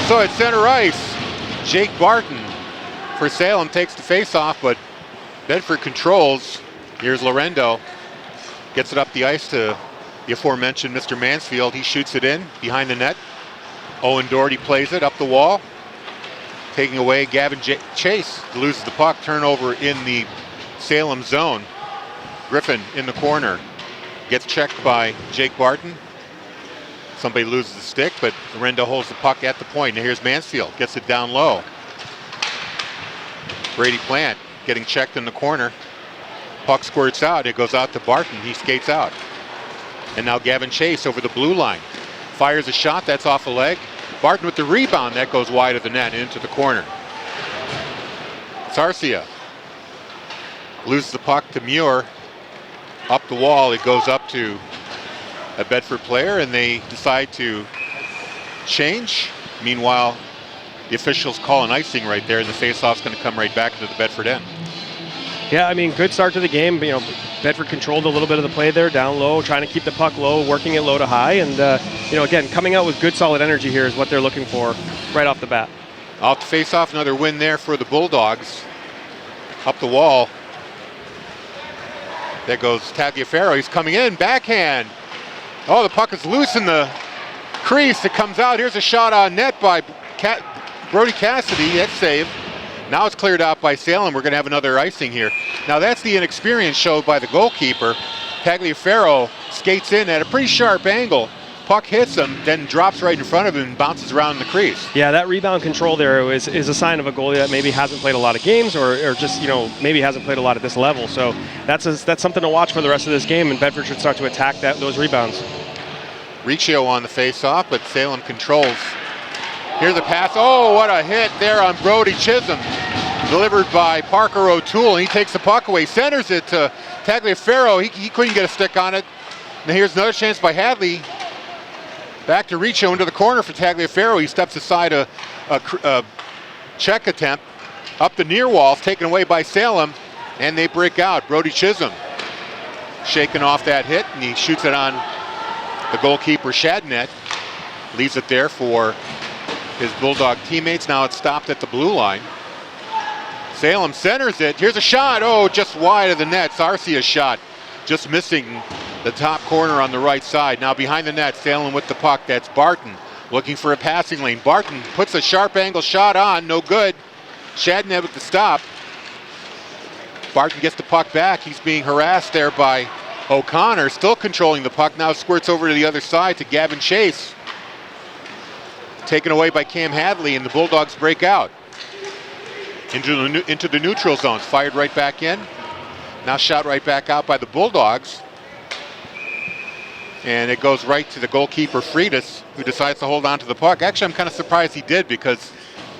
So at center ice, Jake Barton for Salem takes the face-off, but Bedford controls. Here's Lorendo. Gets it up the ice to the aforementioned Mr. Mansfield. He shoots it in behind the net. Owen Doherty plays it up the wall. Taking away Gavin Chase loses the puck. Turnover in the Salem zone. Griffin in the corner. Gets checked by Jake Barton. Somebody loses the stick, but Lorendo holds the puck at the point. Now here's Mansfield. Gets it down low. Brady Plant getting checked in the corner. Puck squirts out. It goes out to Barton. He skates out. And now Gavin Chase over the blue line. Fires a shot. That's off a leg. Barton with the rebound. That goes wide of the net into the corner. Sarcia loses the puck to Muir. Up the wall. It goes up to a Bedford player, and they decide to change. Meanwhile, the officials call an icing right there, and the faceoff's going to come right back into the Bedford end. Yeah, I mean, good start to the game. You know, Bedford controlled a little bit of the play there, down low, trying to keep the puck low, working it low to high, and you know, again, coming out with good, solid energy here is what they're looking for right off the bat. Off the faceoff, another win there for the Bulldogs. Up the wall. There goes Tagliaferro. He's coming in, backhand. Oh, the puck is loose in the crease. It comes out. Here's a shot on net by Brody Cassidy. That's saved. Now it's cleared out by Salem. We're going to have another icing here. Now that's the inexperience showed by the goalkeeper. Tagliaferro skates in at a pretty sharp angle. Puck hits him, then drops right in front of him and bounces around the crease. Yeah, that rebound control there is a sign of a goalie that maybe hasn't played a lot of games or just, you know, maybe hasn't played a lot at this level. So that's something to watch for the rest of this game, and Bedford should start to attack those rebounds. Riccio on the face-off, but Salem controls. Here's a pass. Oh, what a hit there on Brody Chisholm. Delivered by Parker O'Toole, and he takes the puck away, centers it to Tagliaferro. He couldn't get a stick on it. Now here's another chance by Hadley. Back to Riccio into the corner for Tagliaferro. He steps aside a check attempt. Up the near wall, taken away by Salem, and they break out. Brody Chisholm shaking off that hit, and he shoots it on the goalkeeper Shadnet. Leaves it there for his Bulldog teammates. Now it's stopped at the blue line. Salem centers it. Here's a shot. Oh, just wide of the net. Sarcia's shot just missing the top corner on the right side. Now behind the net, Salem with the puck. That's Barton looking for a passing lane. Barton puts a sharp angle shot on. No good. Shadnet with the stop. Barton gets the puck back. He's being harassed there by O'Connor. Still controlling the puck. Now squirts over to the other side to Gavin Chase. Taken away by Cam Hadley, and the Bulldogs break out. Into the neutral zones. Fired right back in. Now shot right back out by the Bulldogs. And it goes right to the goalkeeper, Freitas, who decides to hold on to the puck. Actually, I'm kind of surprised he did, because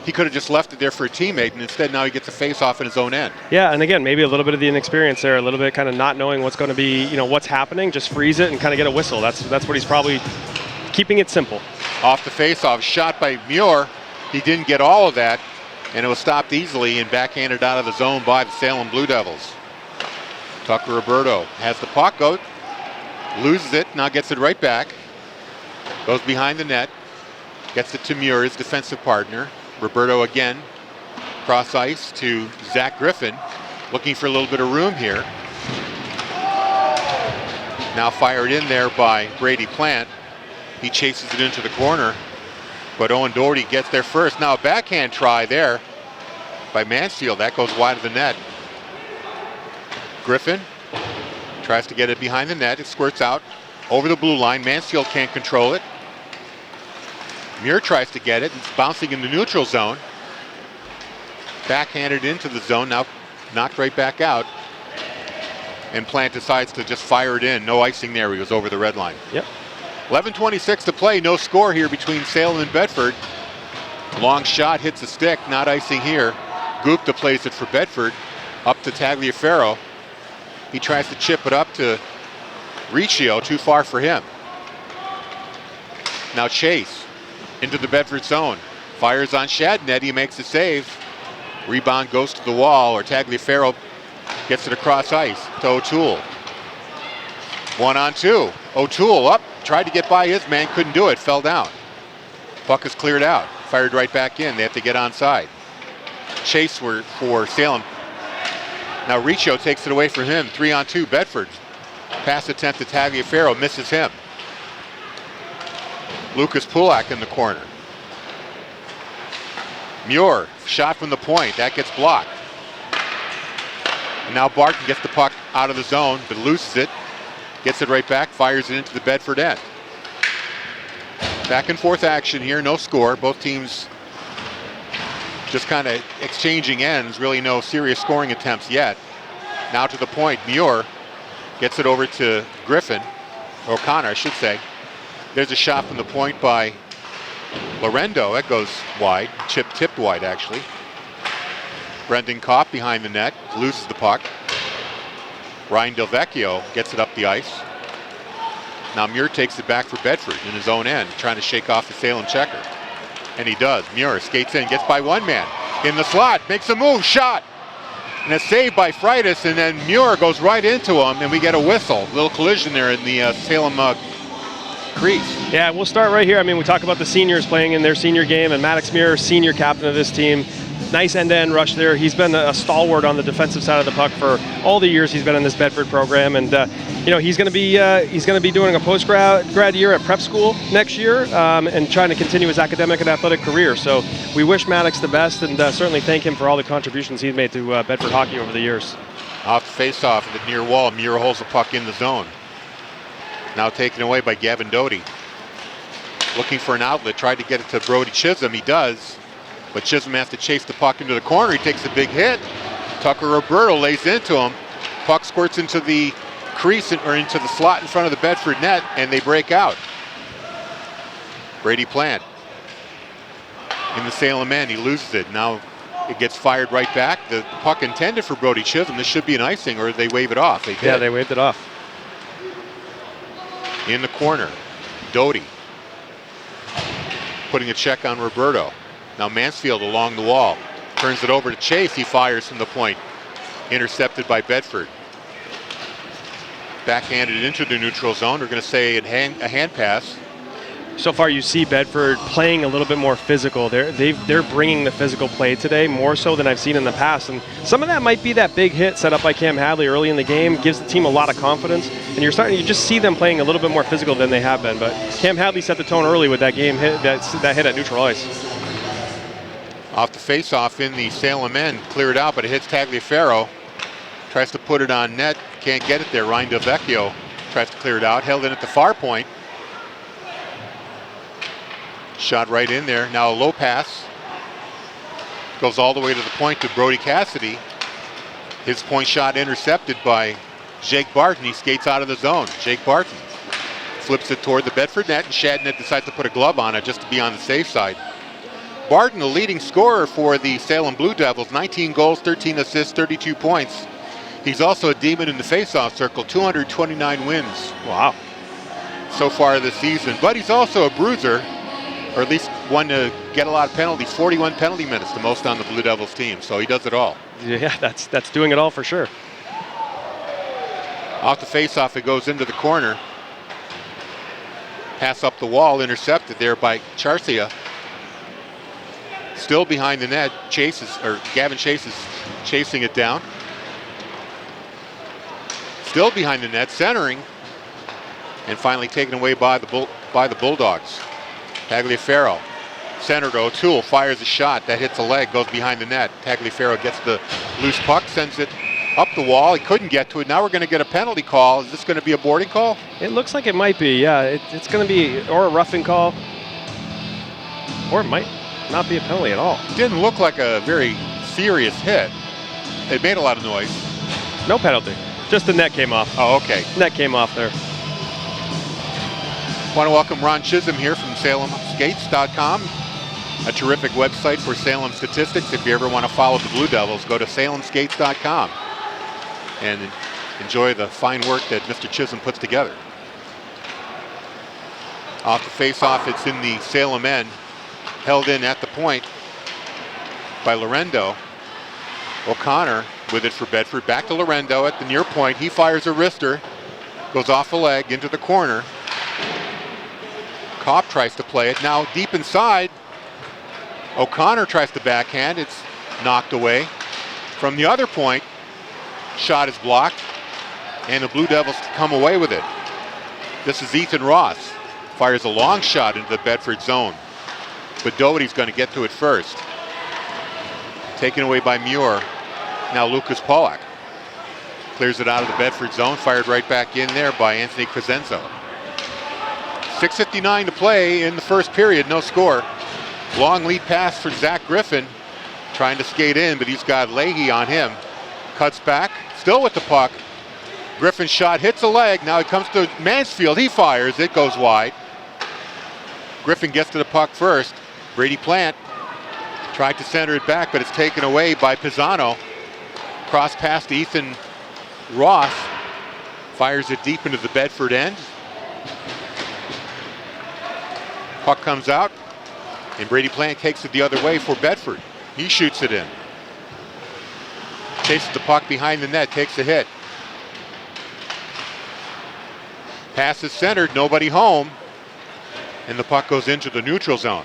he could have just left it there for a teammate, and instead now he gets a face-off in his own end. Yeah, and again, maybe a little bit of the inexperience there, a little bit kind of not knowing what's going to be, you know, what's happening. Just freeze it and kind of get a whistle. That's what he's probably keeping it simple. Off the face-off, shot by Muir. He didn't get all of that, and it was stopped easily and backhanded out of the zone by the Salem Blue Devils. Tucker Roberto has the puck, loses it, now gets it right back. Goes behind the net, gets it to Muir, his defensive partner. Roberto again, cross ice to Zach Griffin, looking for a little bit of room here. Now fired in there by Brady Plant. He chases it into the corner, but Owen Doherty gets there first. Now a backhand try there by Mansfield. That goes wide of the net. Griffin tries to get it behind the net. It squirts out over the blue line. Mansfield can't control it. Muir tries to get it. It's bouncing in the neutral zone. Backhanded into the zone. Now knocked right back out. And Plant decides to just fire it in. No icing there. He was over the red line. Yep. 11:26 to play. No score here between Salem and Bedford. Long shot hits a stick. Not icing here. Gupta plays it for Bedford. Up to Tagliaferro. He tries to chip it up to Riccio. Too far for him. Now Chase into the Bedford zone. Fires on Shadnet. He makes a save. Rebound goes to the wall, or Tagliaferro gets it across ice to O'Toole. 1-on-2. O'Toole up. Tried to get by his man, couldn't do it, fell down. Puck is cleared out. Fired right back in. They have to get onside. Chase for Salem. Now Riccio takes it away from him. 3-on-2, Bedford. Pass attempt to Tagliaferro, misses him. Lucas Pulak in the corner. Muir, shot from the point. That gets blocked. And now Barton gets the puck out of the zone, but loses it. Gets it right back, fires it into the Bedford end. Back and forth action here, no score. Both teams just kind of exchanging ends, really no serious scoring attempts yet. Now to the point, Muir gets it over to Griffin, O'Connor I should say. There's a shot from the point by Lorendo, that goes wide, tipped wide actually. Brendan Kopp behind the net, loses the puck. Ryan Delvecchio gets it up the ice. Now Muir takes it back for Bedford in his own end, trying to shake off the Salem checker. And he does. Muir skates in, gets by one man. In the slot, makes a move, shot. And a save by Freitas, and then Muir goes right into him, and we get a whistle. A little collision there in the Salem crease. Yeah, we'll start right here. I mean, we talk about the seniors playing in their senior game, and Maddox Muir, senior captain of this team. Nice end-to-end rush there. He's been a stalwart on the defensive side of the puck for all the years he's been in this Bedford program, and he's going to be doing a post-grad year at prep school next year, and trying to continue his academic and athletic career. So we wish Maddox the best, and certainly thank him for all the contributions he's made to Bedford hockey over the years. Off the face-off at the near wall, Muir holds the puck in the zone. Now taken away by Gavin Doty. Looking for an outlet, tried to get it to Brody Chisholm. He does. But Chisholm has to chase the puck into the corner. He takes a big hit. Tucker Roberto lays into him. Puck squirts into the crease or into the slot in front of the Bedford net, and they break out. Brady Plant in the Salem end. He loses it. Now it gets fired right back. The puck intended for Brody Chisholm. This should be an icing, or they wave it off. They did. Yeah, they waved it off. In the corner, Doty putting a check on Roberto. Now Mansfield along the wall, turns it over to Chase. He fires from the point, intercepted by Bedford. Backhanded into the neutral zone. We're going to say a hand pass. So far, you see Bedford playing a little bit more physical. They're bringing the physical play today more so than I've seen in the past. And some of that might be that big hit set up by Cam Hadley early in the game, gives the team a lot of confidence. And you just see them playing a little bit more physical than they have been. But Cam Hadley set the tone early with that game hit, that hit at neutral ice. Off the face-off in the Salem end, cleared out, but it hits Tagliaferro. Tries to put it on net, can't get it there. Ryan Delvecchio tries to clear it out, held in at the far point. Shot right in there. Now a low pass. Goes all the way to the point to Brody Cassidy. His point shot intercepted by Jake Barton. He skates out of the zone. Jake Barton flips it toward the Bedford net, and Shadnet decides to put a glove on it just to be on the safe side. Barton, the leading scorer for the Salem Blue Devils, 19 goals, 13 assists, 32 points. He's also a demon in the face-off circle, 229 wins. Wow. So far this season. But he's also a bruiser, or at least one to get a lot of penalties. 41 penalty minutes, the most on the Blue Devils team, so he does it all. Yeah, that's doing it all for sure. Off the face-off, it goes into the corner. Pass up the wall, intercepted there by Charcia. Still behind the net, Gavin Chase is chasing it down. Still behind the net, centering, and finally taken away by the Bulldogs. Tagliaferro, centered to O'Toole, fires a shot that hits a leg, goes behind the net. Tagliaferro gets the loose puck, sends it up the wall. He couldn't get to it. Now we're going to get a penalty call. Is this going to be a boarding call? It looks like it might be. Yeah, it's going to be or a roughing call, or it might not be a penalty at all. Didn't look like a very serious hit. It made a lot of noise. No penalty. Just the net came off. Oh, okay. Net came off there. Want to welcome Ron Chisholm here from SalemSkates.com, a terrific website for Salem statistics. If you ever want to follow the Blue Devils, go to SalemSkates.com and enjoy the fine work that Mr. Chisholm puts together. Off the face-off, it's in the Salem end. Held in at the point by Lorendo. O'Connor with it for Bedford. Back to Lorendo at the near point. He fires a wrister. Goes off a leg into the corner. Kopp tries to play it. Now deep inside. O'Connor tries to backhand. It's knocked away. From the other point, shot is blocked, and the Blue Devils come away with it. This is Ethan Ross. Fires a long shot into the Bedford zone, but Doherty's going to get to it first. Taken away by Muir. Now Lucas Pollack clears it out of the Bedford zone, fired right back in there by Anthony Crescenzo. 6:59 to play in the first period, no score. Long lead pass for Zach Griffin, trying to skate in, but he's got Leahy on him. Cuts back, still with the puck. Griffin's shot hits a leg. Now it comes to Mansfield. He fires. It goes wide. Griffin gets to the puck first. Brady Plant tried to center it back, but it's taken away by Pisano. Cross pass to Ethan Ross. Fires it deep into the Bedford end. Puck comes out, and Brady Plant takes it the other way for Bedford. He shoots it in. Chases the puck behind the net, takes a hit. Pass is centered, nobody home, and the puck goes into the neutral zone.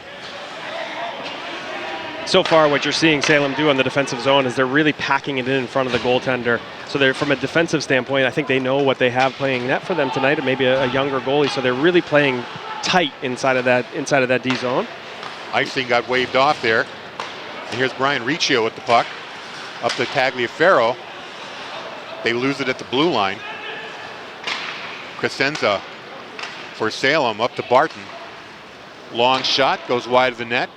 So far, what you're seeing Salem do on the defensive zone is they're really packing it in front of the goaltender. So they're, from a defensive standpoint, I think they know what they have playing net for them tonight, and maybe a younger goalie. So they're really playing tight inside of that D zone. Icing got waved off there. And here's Brian Riccio with the puck. Up to Tagliaferro. They lose it at the blue line. Crescenza for Salem up to Barton. Long shot, goes wide of the net.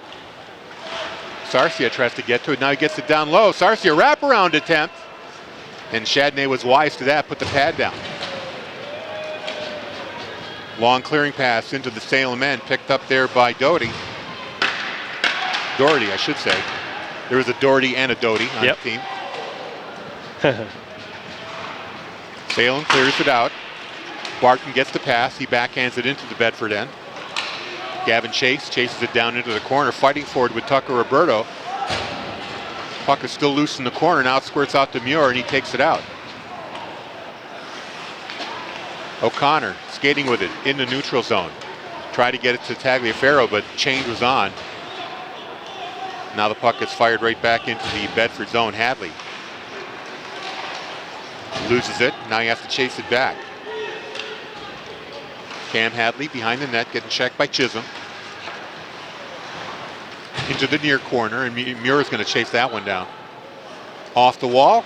Sarcia tries to get to it. Now he gets it down low. Sarcia wraparound attempt. And Chadney was wise to that, put the pad down. Long clearing pass into the Salem end, picked up there by Doherty, I should say. There was a Doherty and a Doty on the team. Salem clears it out. Barton gets the pass. He backhands it into the Bedford end. Gavin Chase chases it down into the corner, fighting for it with Tucker Roberto. Puck is still loose in the corner. Now it squirts out to Muir, and he takes it out. O'Connor skating with it in the neutral zone. Tried to get it to Tagliaferro, but change was on. Now the puck gets fired right back into the Bedford zone. Hadley loses it. Now he has to chase it back. Cam Hadley behind the net, getting checked by Chisholm. Into the near corner, and Muir is going to chase that one down. Off the wall.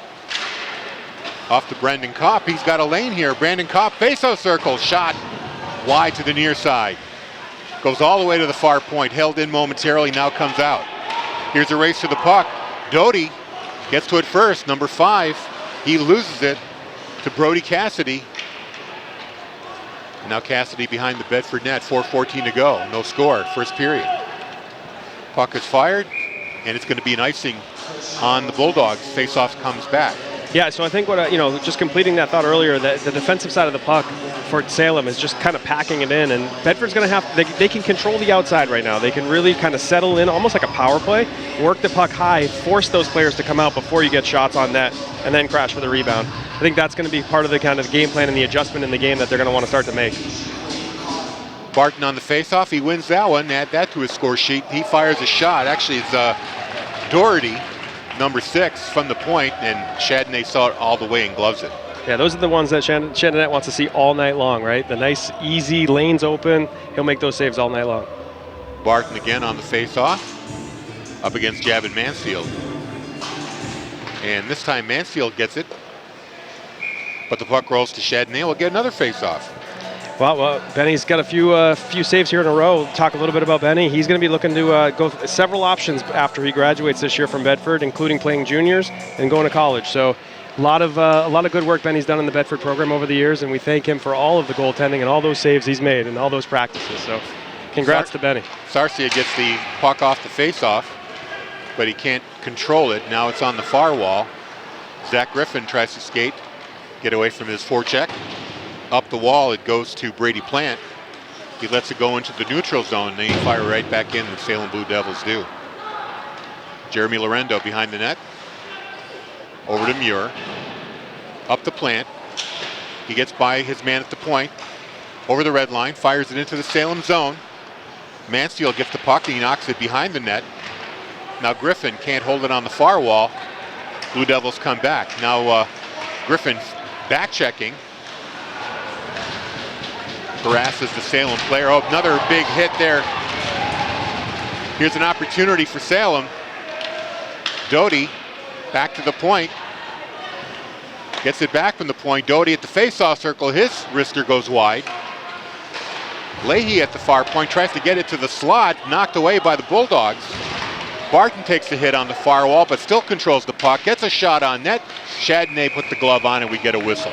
Off to Brendan Kopp. He's got a lane here. Brandon Kopp, faceoff circle, shot wide to the near side. Goes all the way to the far point, held in momentarily, now comes out. Here's a race to the puck. Doty gets to it first, number 5. He loses it to Brody Cassidy. And now Cassidy behind the Bedford net, 4:14 to go, no score, first period. Puck is fired, and it's going to be an icing on the Bulldogs. Faceoff comes back. Yeah, so I think what, just completing that thought earlier, that the defensive side of the puck for Salem is just kind of packing it in, and Bedford's going to have, they can control the outside right now. They can really kind of settle in, almost like a power play, work the puck high, force those players to come out before you get shots on net, and then crash for the rebound. I think that's going to be part of the kind of game plan and the adjustment in the game that they're going to want to start to make. Barton on the faceoff, he wins that one, add that to his score sheet. He fires a shot, actually it's Doherty, number 6 from the point, and Chadney saw it all the way and gloves it. Yeah, those are the ones that Shandonette wants to see all night long, right? The nice, easy lanes open. He'll make those saves all night long. Barton again on the face-off, up against Javin Mansfield. And this time Mansfield gets it, but the puck rolls to Chadney. We'll get another face-off. Well, Benny's got a few saves here in a row. We'll talk a little bit about Benny. He's going to be looking to go several options after he graduates this year from Bedford, including playing juniors and going to college. So a lot of good work Benny's done in the Bedford program over the years, and we thank him for all of the goaltending and all those saves he's made and all those practices. So congrats to Benny. Sarcia gets the puck off the face-off, but he can't control it. Now it's on the far wall. Zach Griffin tries to skate, get away from his forecheck. Up the wall, it goes to Brady Plant. He lets it go into the neutral zone, and then he fire right back in, the Salem Blue Devils do. Jeremy Lorendo behind the net. Over to Muir. Up to Plant. He gets by his man at the point. Over the red line, fires it into the Salem zone. Mansfield gets the puck, and he knocks it behind the net. Now Griffin can't hold it on the far wall. Blue Devils come back. Now Griffin back checking. Harasses the Salem player. Oh, another big hit there. Here's an opportunity for Salem. Doty back to the point. Gets it back from the point. Doty at the face-off circle. His wrister goes wide. Leahy at the far point tries to get it to the slot. Knocked away by the Bulldogs. Barton takes a hit on the far wall, but still controls the puck. Gets a shot on net. Chadney put the glove on, and we get a whistle.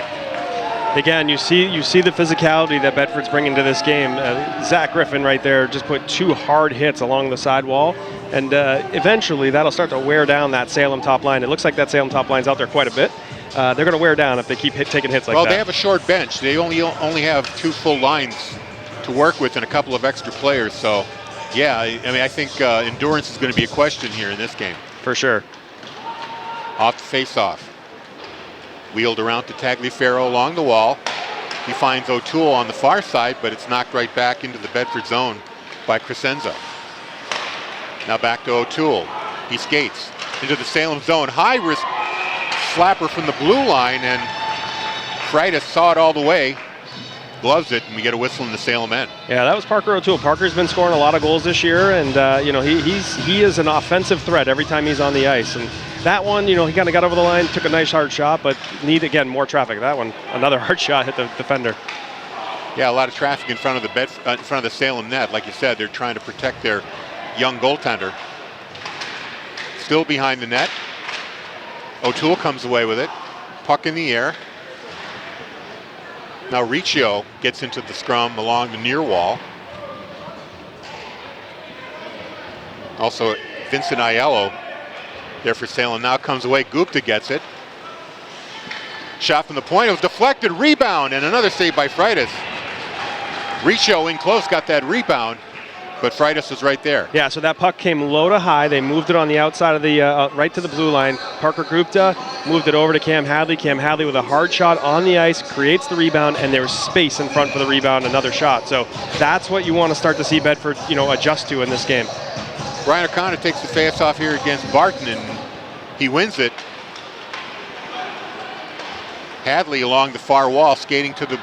Again, you see the physicality that Bedford's bringing to this game. Zach Griffin right there just put 2 hard hits along the sidewall, and eventually that'll start to wear down that Salem top line. It looks like that Salem top line's out there quite a bit. They're going to wear down if they keep taking hits like that. Well, they have a short bench. They only have 2 full lines to work with and a couple of extra players. So, yeah, I mean, I think endurance is going to be a question here in this game. For sure. Off the face-off. Wheeled around to Tagliaferro along the wall. He finds O'Toole on the far side, but it's knocked right back into the Bedford zone by Crescenzo. Now back to O'Toole. He skates into the Salem zone. High risk slapper from the blue line, and Freitas saw it all the way. Gloves it, and we get a whistle in the Salem end. Yeah, that was Parker O'Toole. Parker's been scoring a lot of goals this year, and he is an offensive threat every time he's on the ice. And that one, he kind of got over the line, took a nice hard shot, but need again more traffic. That one, another hard shot, hit the defender. Yeah, a lot of traffic in front of the Salem net. Like you said, they're trying to protect their young goaltender. Still behind the net. O'Toole comes away with it. Puck in the air. Now Riccio gets into the scrum along the near wall. Also Vincent Aiello there for Salem. Now comes away. Gupta gets it. Shot from the point. It was deflected. Rebound, and another save by Freitas. Riccio in close, got that rebound, but Freitas was right there. Yeah, so that puck came low to high. They moved it on the outside of the, right to the blue line. Parker Gupta moved it over to Cam Hadley. Cam Hadley with a hard shot on the ice, creates the rebound, and there's space in front for the rebound, another shot. So that's what you want to start to see Bedford, adjust to in this game. Brian O'Connor takes the face-off here against Barton, and he wins it. Hadley along the far wall, skating to the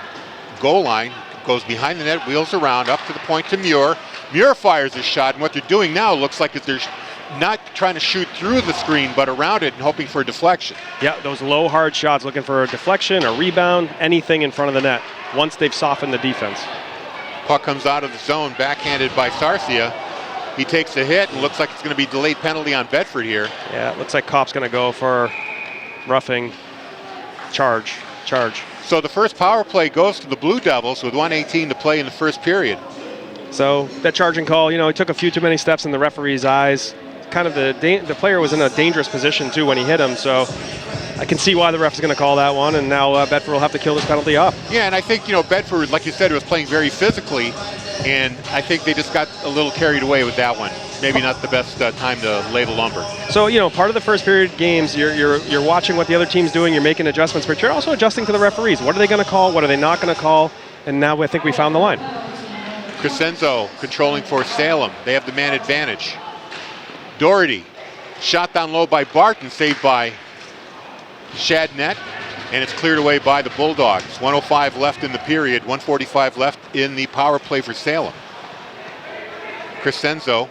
goal line, goes behind the net, wheels around, up to the point to Muir. Muir fires a shot, and what they're doing now looks like they're not trying to shoot through the screen, but around it and hoping for a deflection. Yeah, those low, hard shots, looking for a deflection, a rebound, anything in front of the net, once they've softened the defense. Puck comes out of the zone, backhanded by Sarcia. He takes a hit, and looks like it's going to be delayed penalty on Bedford here. Yeah, it looks like Kopp's going to go for roughing, charge. So the first power play goes to the Blue Devils with 1:18 to play in the first period. So that charging call, he took a few too many steps in the referee's eyes. Kind of the player was in a dangerous position too when he hit him. So I can see why the ref's going to call that one, and now Bedford will have to kill this penalty off. Yeah, and I think Bedford, like you said, was playing very physically, and I think they just got a little carried away with that one. Maybe not the best time to lay the lumber. So part of the first period games, you're watching what the other team's doing, you're making adjustments, but you're also adjusting to the referees. What are they going to call? What are they not going to call? And now I think we found the line. Crescenzo controlling for Salem. They have the man advantage. Doherty, shot down low by Barton, saved by Shadnet, and it's cleared away by the Bulldogs. 1:05 left in the period, 1:45 left in the power play for Salem. Crescenzo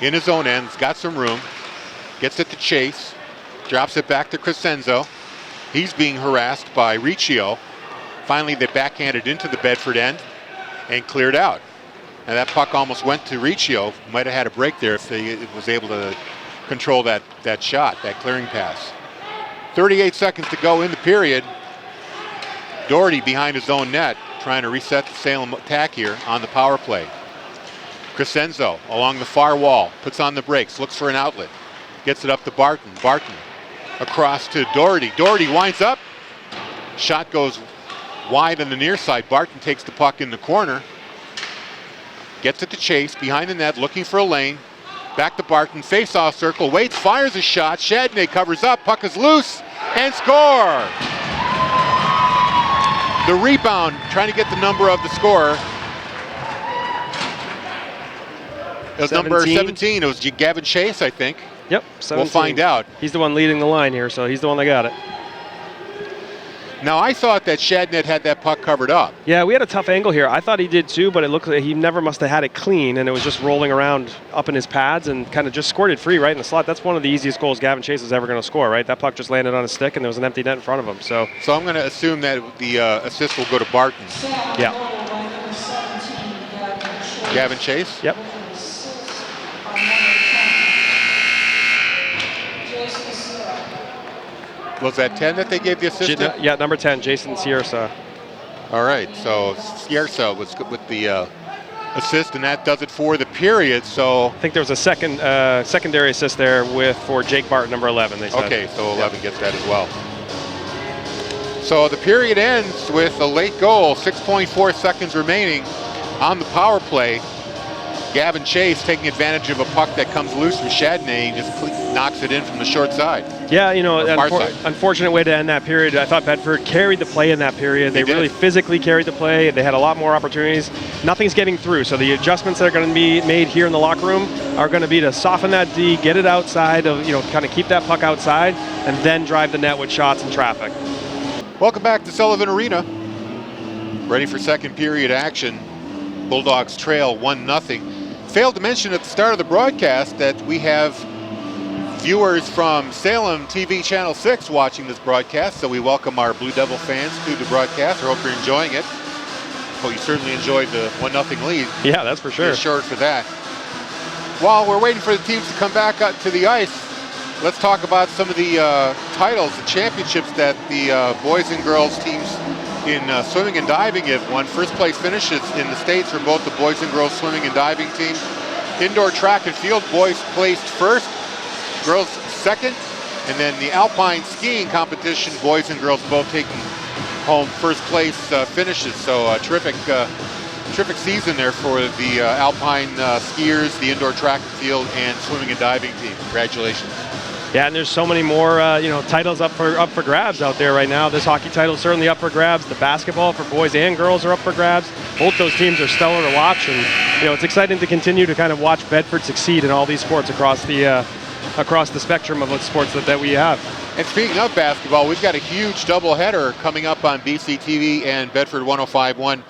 in his own end, has got some room, gets it to Chase, drops it back to Crescenzo. He's being harassed by Riccio. Finally, they backhanded into the Bedford end and cleared out. And that puck almost went to Riccio. Might have had a break there if he was able to control that shot, that clearing pass. 38 seconds to go in the period. Doherty behind his own net, trying to reset the Salem attack here on the power play. Crescenzo along the far wall, puts on the brakes, looks for an outlet, gets it up to Barton. Barton across to Doherty. Doherty winds up. Shot goes wide on the near side. Barton takes the puck in the corner. Gets it to Chase, behind the net, looking for a lane. Back to Barton, face-off circle, waits, fires a shot. Chadney covers up, puck is loose, and score! The rebound, trying to get the number of the scorer. It was number 17. It was Gavin Chase, I think. Yep, 17. We'll find out. He's the one leading the line here, so he's the one that got it. Now, I thought that Shadnet had that puck covered up. Yeah, we had a tough angle here. I thought he did too, but it looked like he never must have had it clean, and it was just rolling around up in his pads and kind of just squirted free right in the slot. That's one of the easiest goals Gavin Chase is ever going to score, right? That puck just landed on his stick, and there was an empty net in front of him. So I'm going to assume that the assist will go to Barton. Yeah. Gavin Chase? Yep. Was that 10 that they gave the assist to? Yeah, number 10, Jason Siersa. All right, so Siersa was with the assist, and that does it for the period. So I think there was a secondary assist there for Jake Barton, number 11. They said. Okay, so 11 gets that as well. So the period ends with a late goal, 6.4 seconds remaining on the power play. Gavin Chase taking advantage of a puck that comes loose from Chadney, just knocks it in from the short side. Yeah, side. Unfortunate way to end that period. I thought Bedford carried the play in that period. They really physically carried the play. They had a lot more opportunities. Nothing's getting through. So the adjustments that are going to be made here in the locker room are going to be to soften that D, get it outside, kind of keep that puck outside, and then drive the net with shots and traffic. Welcome back to Sullivan Arena. Ready for second period action. Bulldogs trail 1-0. Failed to mention at the start of the broadcast that we have viewers from Salem TV Channel 6 watching this broadcast, so we welcome our Blue Devil fans to the broadcast. I hope you're enjoying it. Well, you certainly enjoyed the 1-0 lead. Yeah, that's for sure. Be assured for that. While we're waiting for the teams to come back up to the ice, let's talk about some of the titles, the championships that the boys and girls teams in swimming and diving have won. First place finishes in the States for both the boys and girls swimming and diving team. Indoor track and field, boys placed first, girls second, and then the alpine skiing competition, boys and girls both taking home first place finishes. So terrific season there for the alpine skiers, the indoor track and field, and swimming and diving team. Congratulations. Yeah, and there's so many more, titles up for grabs out there right now. This hockey title is certainly up for grabs. The basketball for boys and girls are up for grabs. Both those teams are stellar to watch, and it's exciting to continue to kind of watch Bedford succeed in all these sports across the spectrum of sports that we have. And speaking of basketball, we've got a huge doubleheader coming up on BCTV and Bedford 105.1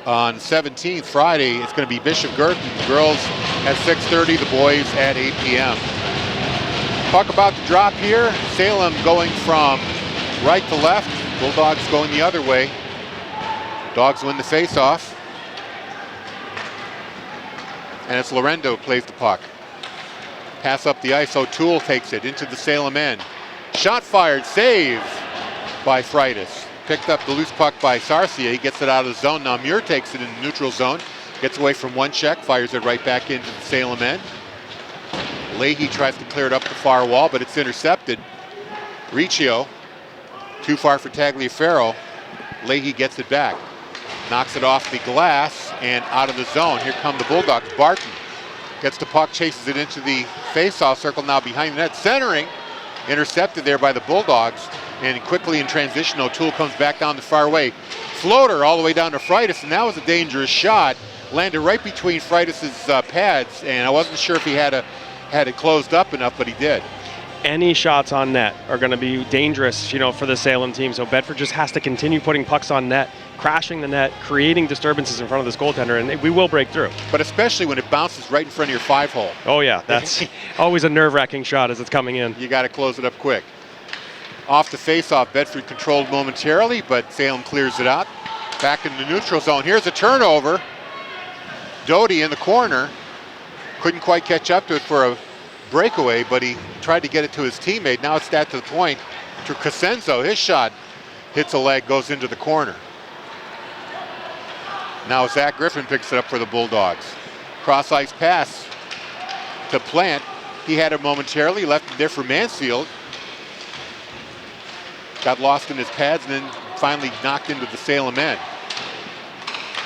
on 17th Friday. It's going to be Bishop Girton, girls at 6:30, the boys at 8 p.m. Talk about the drop here. Salem going from right to left. Bulldogs going the other way. Dogs win the face-off. And it's Lorendo plays the puck. Pass up the ice. O'Toole takes it into the Salem end. Shot fired. Save by Freitas. Picked up the loose puck by Sarcia. He gets it out of the zone. Now Muir takes it in the neutral zone. Gets away from one check. Fires it right back into the Salem end. Leahy tries to clear it up the far wall, but it's intercepted. Riccio, too far for Tagliaferro. Leahy gets it back. Knocks it off the glass and out of the zone. Here come the Bulldogs. Barton gets the puck, chases it into the face-off circle, now behind the net. Centering, intercepted there by the Bulldogs. And quickly in transition, O'Toole comes back down the far way. Floater all the way down to Freitas, and that was a dangerous shot. Landed right between Freitas' pads, and I wasn't sure if he had it closed up enough, but he did. Any shots on net are going to be dangerous, for the Salem team. So Bedford just has to continue putting pucks on net, crashing the net, creating disturbances in front of this goaltender, and we will break through. But especially when it bounces right in front of your 5-hole. Oh yeah, that's always a nerve-wracking shot as it's coming in. You got to close it up quick. Off the face-off, Bedford controlled momentarily, but Salem clears it out. Back in the neutral zone. Here's a turnover. Doty in the corner. Couldn't quite catch up to it for a breakaway, but he tried to get it to his teammate. Now it's that to the point to Crescenzo. His shot hits a leg, goes into the corner. Now Zach Griffin picks it up for the Bulldogs. Cross-ice pass to Plant. He had it momentarily, left it there for Mansfield. Got lost in his pads and then finally knocked into the Salem end.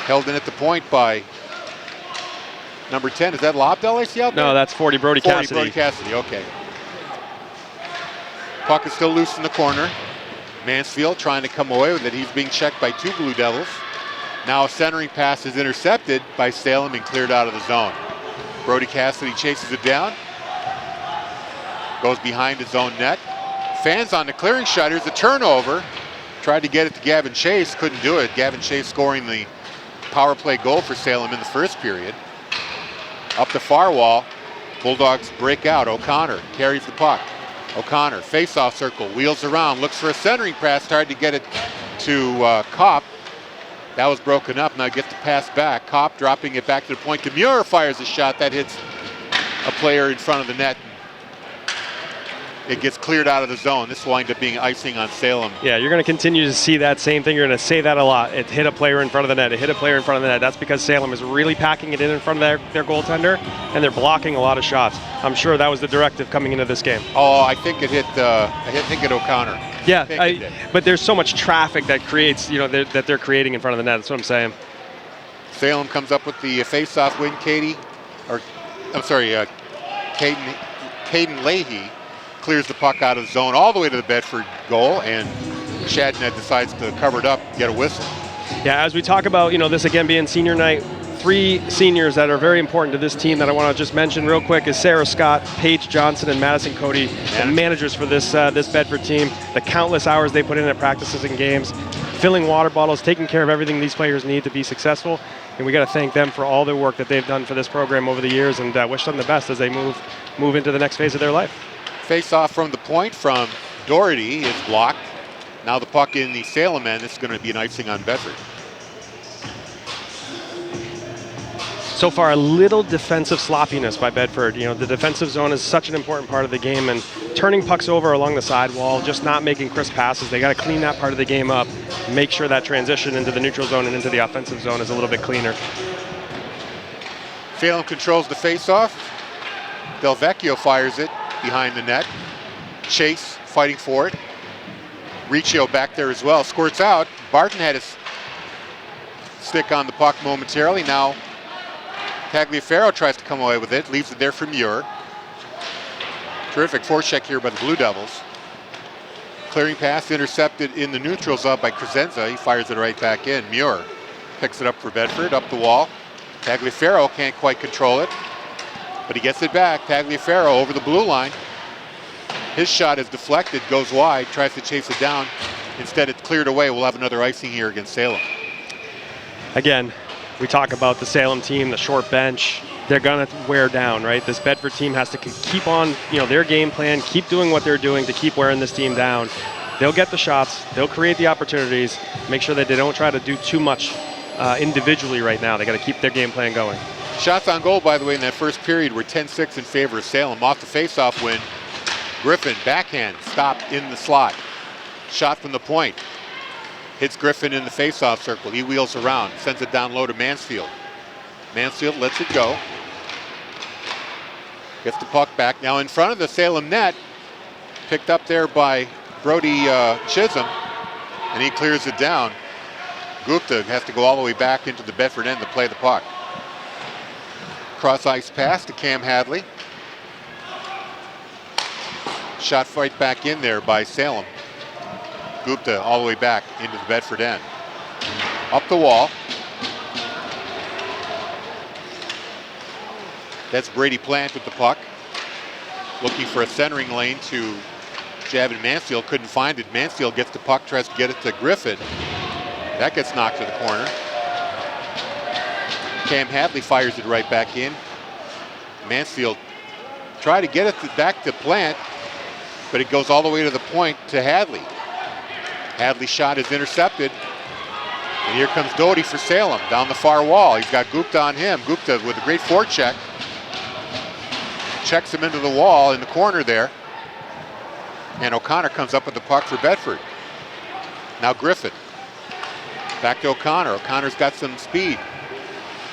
Held in at the point by number 10, is that Lobdell I see out there? No, that's 40 Brody Cassidy. 40 Brody Cassidy, okay. Puck is still loose in the corner. Mansfield trying to come away with it. He's being checked by two Blue Devils. Now a centering pass is intercepted by Salem and cleared out of the zone. Brody Cassidy chases it down. Goes behind his own net. Fans on the clearing shot. Here's a turnover. Tried to get it to Gavin Chase. Couldn't do it. Gavin Chase scoring the power play goal for Salem in the first period. Up the far wall. Bulldogs break out. O'Connor carries the puck. O'Connor, face-off circle, wheels around, looks for a centering pass, tried to get it to Kopp. That was broken up. Now gets the pass back. Kopp dropping it back to the point. Demure fires a shot that hits a player in front of the net. It gets cleared out of the zone. This will wind up being icing on Salem. Yeah, you're going to continue to see that same thing. You're going to say that a lot. It hit a player in front of the net. It hit a player in front of the net. That's because Salem is really packing it in front of their goaltender, and they're blocking a lot of shots. I'm sure that was the directive coming into this game. Oh, I think it hit O'Connor. Yeah, but there's so much traffic that creates, that they're creating in front of the net. That's what I'm saying. Salem comes up with the face-off win. Caden Leahy clears the puck out of the zone all the way to the Bedford goal, and Shadnet decides to cover it up, get a whistle. Yeah, as we talk about, this again being senior night, 3 seniors that are very important to this team that I want to just mention real quick is Sarah Scott, Paige Johnson, and Madison Cody, the managers for this Bedford team. The countless hours they put in at practices and games, filling water bottles, taking care of everything these players need to be successful. And we got to thank them for all their work that they've done for this program over the years, and wish them the best as they move into the next phase of their life. Face off from the point from Doherty is blocked. Now the puck in the Salem end. This is going to be an icing on Bedford. So far, a little defensive sloppiness by Bedford. The defensive zone is such an important part of the game, and turning pucks over along the sidewall, just not making crisp passes. They got to clean that part of the game up, make sure that transition into the neutral zone and into the offensive zone is a little bit cleaner. Salem controls the face-off. Del Vecchio fires it behind the net. Chase fighting for it. Riccio back there as well. Squirts out. Barton had his stick on the puck momentarily. Now Tagliaferro tries to come away with it. Leaves it there for Muir. Terrific forecheck here by the Blue Devils. Clearing pass intercepted in the neutral zone by Crescenza. He fires it right back in. Muir picks it up for Bedford. Up the wall. Tagliaferro can't quite control it, but he gets it back. Tagliaferro over the blue line. His shot is deflected, goes wide, tries to chase it down. Instead, it's cleared away. We'll have another icing here against Salem. Again, we talk about the Salem team, the short bench. They're going to wear down, right? This Bedford team has to keep on, their game plan, keep doing what they're doing to keep wearing this team down. They'll get the shots. They'll create the opportunities. Make sure that they don't try to do too much individually right now. They got to keep their game plan going. Shots on goal, by the way, in that first period were 10-6 in favor of Salem. Off the face-off win, Griffin, backhand, stopped in the slot. Shot from the point. Hits Griffin in the face-off circle. He wheels around, sends it down low to Mansfield. Mansfield lets it go. Gets the puck back. Now in front of the Salem net. Picked up there by Brody Chisholm. And he clears it down. Gupta has to go all the way back into the Bedford end to play the puck. Cross-ice pass to Cam Hadley. Shot right back in there by Salem. Gupta all the way back into the Bedford end. Up the wall. That's Brady Plant with the puck. Looking for a centering lane to Javin Mansfield. Couldn't find it. Mansfield gets the puck, tries to get it to Griffin. That gets knocked to the corner. Cam Hadley fires it right back in. Mansfield tried to get it back to Plant, but it goes all the way to the point to Hadley. Hadley's shot is intercepted. And here comes Doty for Salem down the far wall. He's got Gupta on him. Gupta with a great forecheck. Checks him into the wall in the corner there. And O'Connor comes up with the puck for Bedford. Now Griffin. Back to O'Connor. O'Connor's got some speed.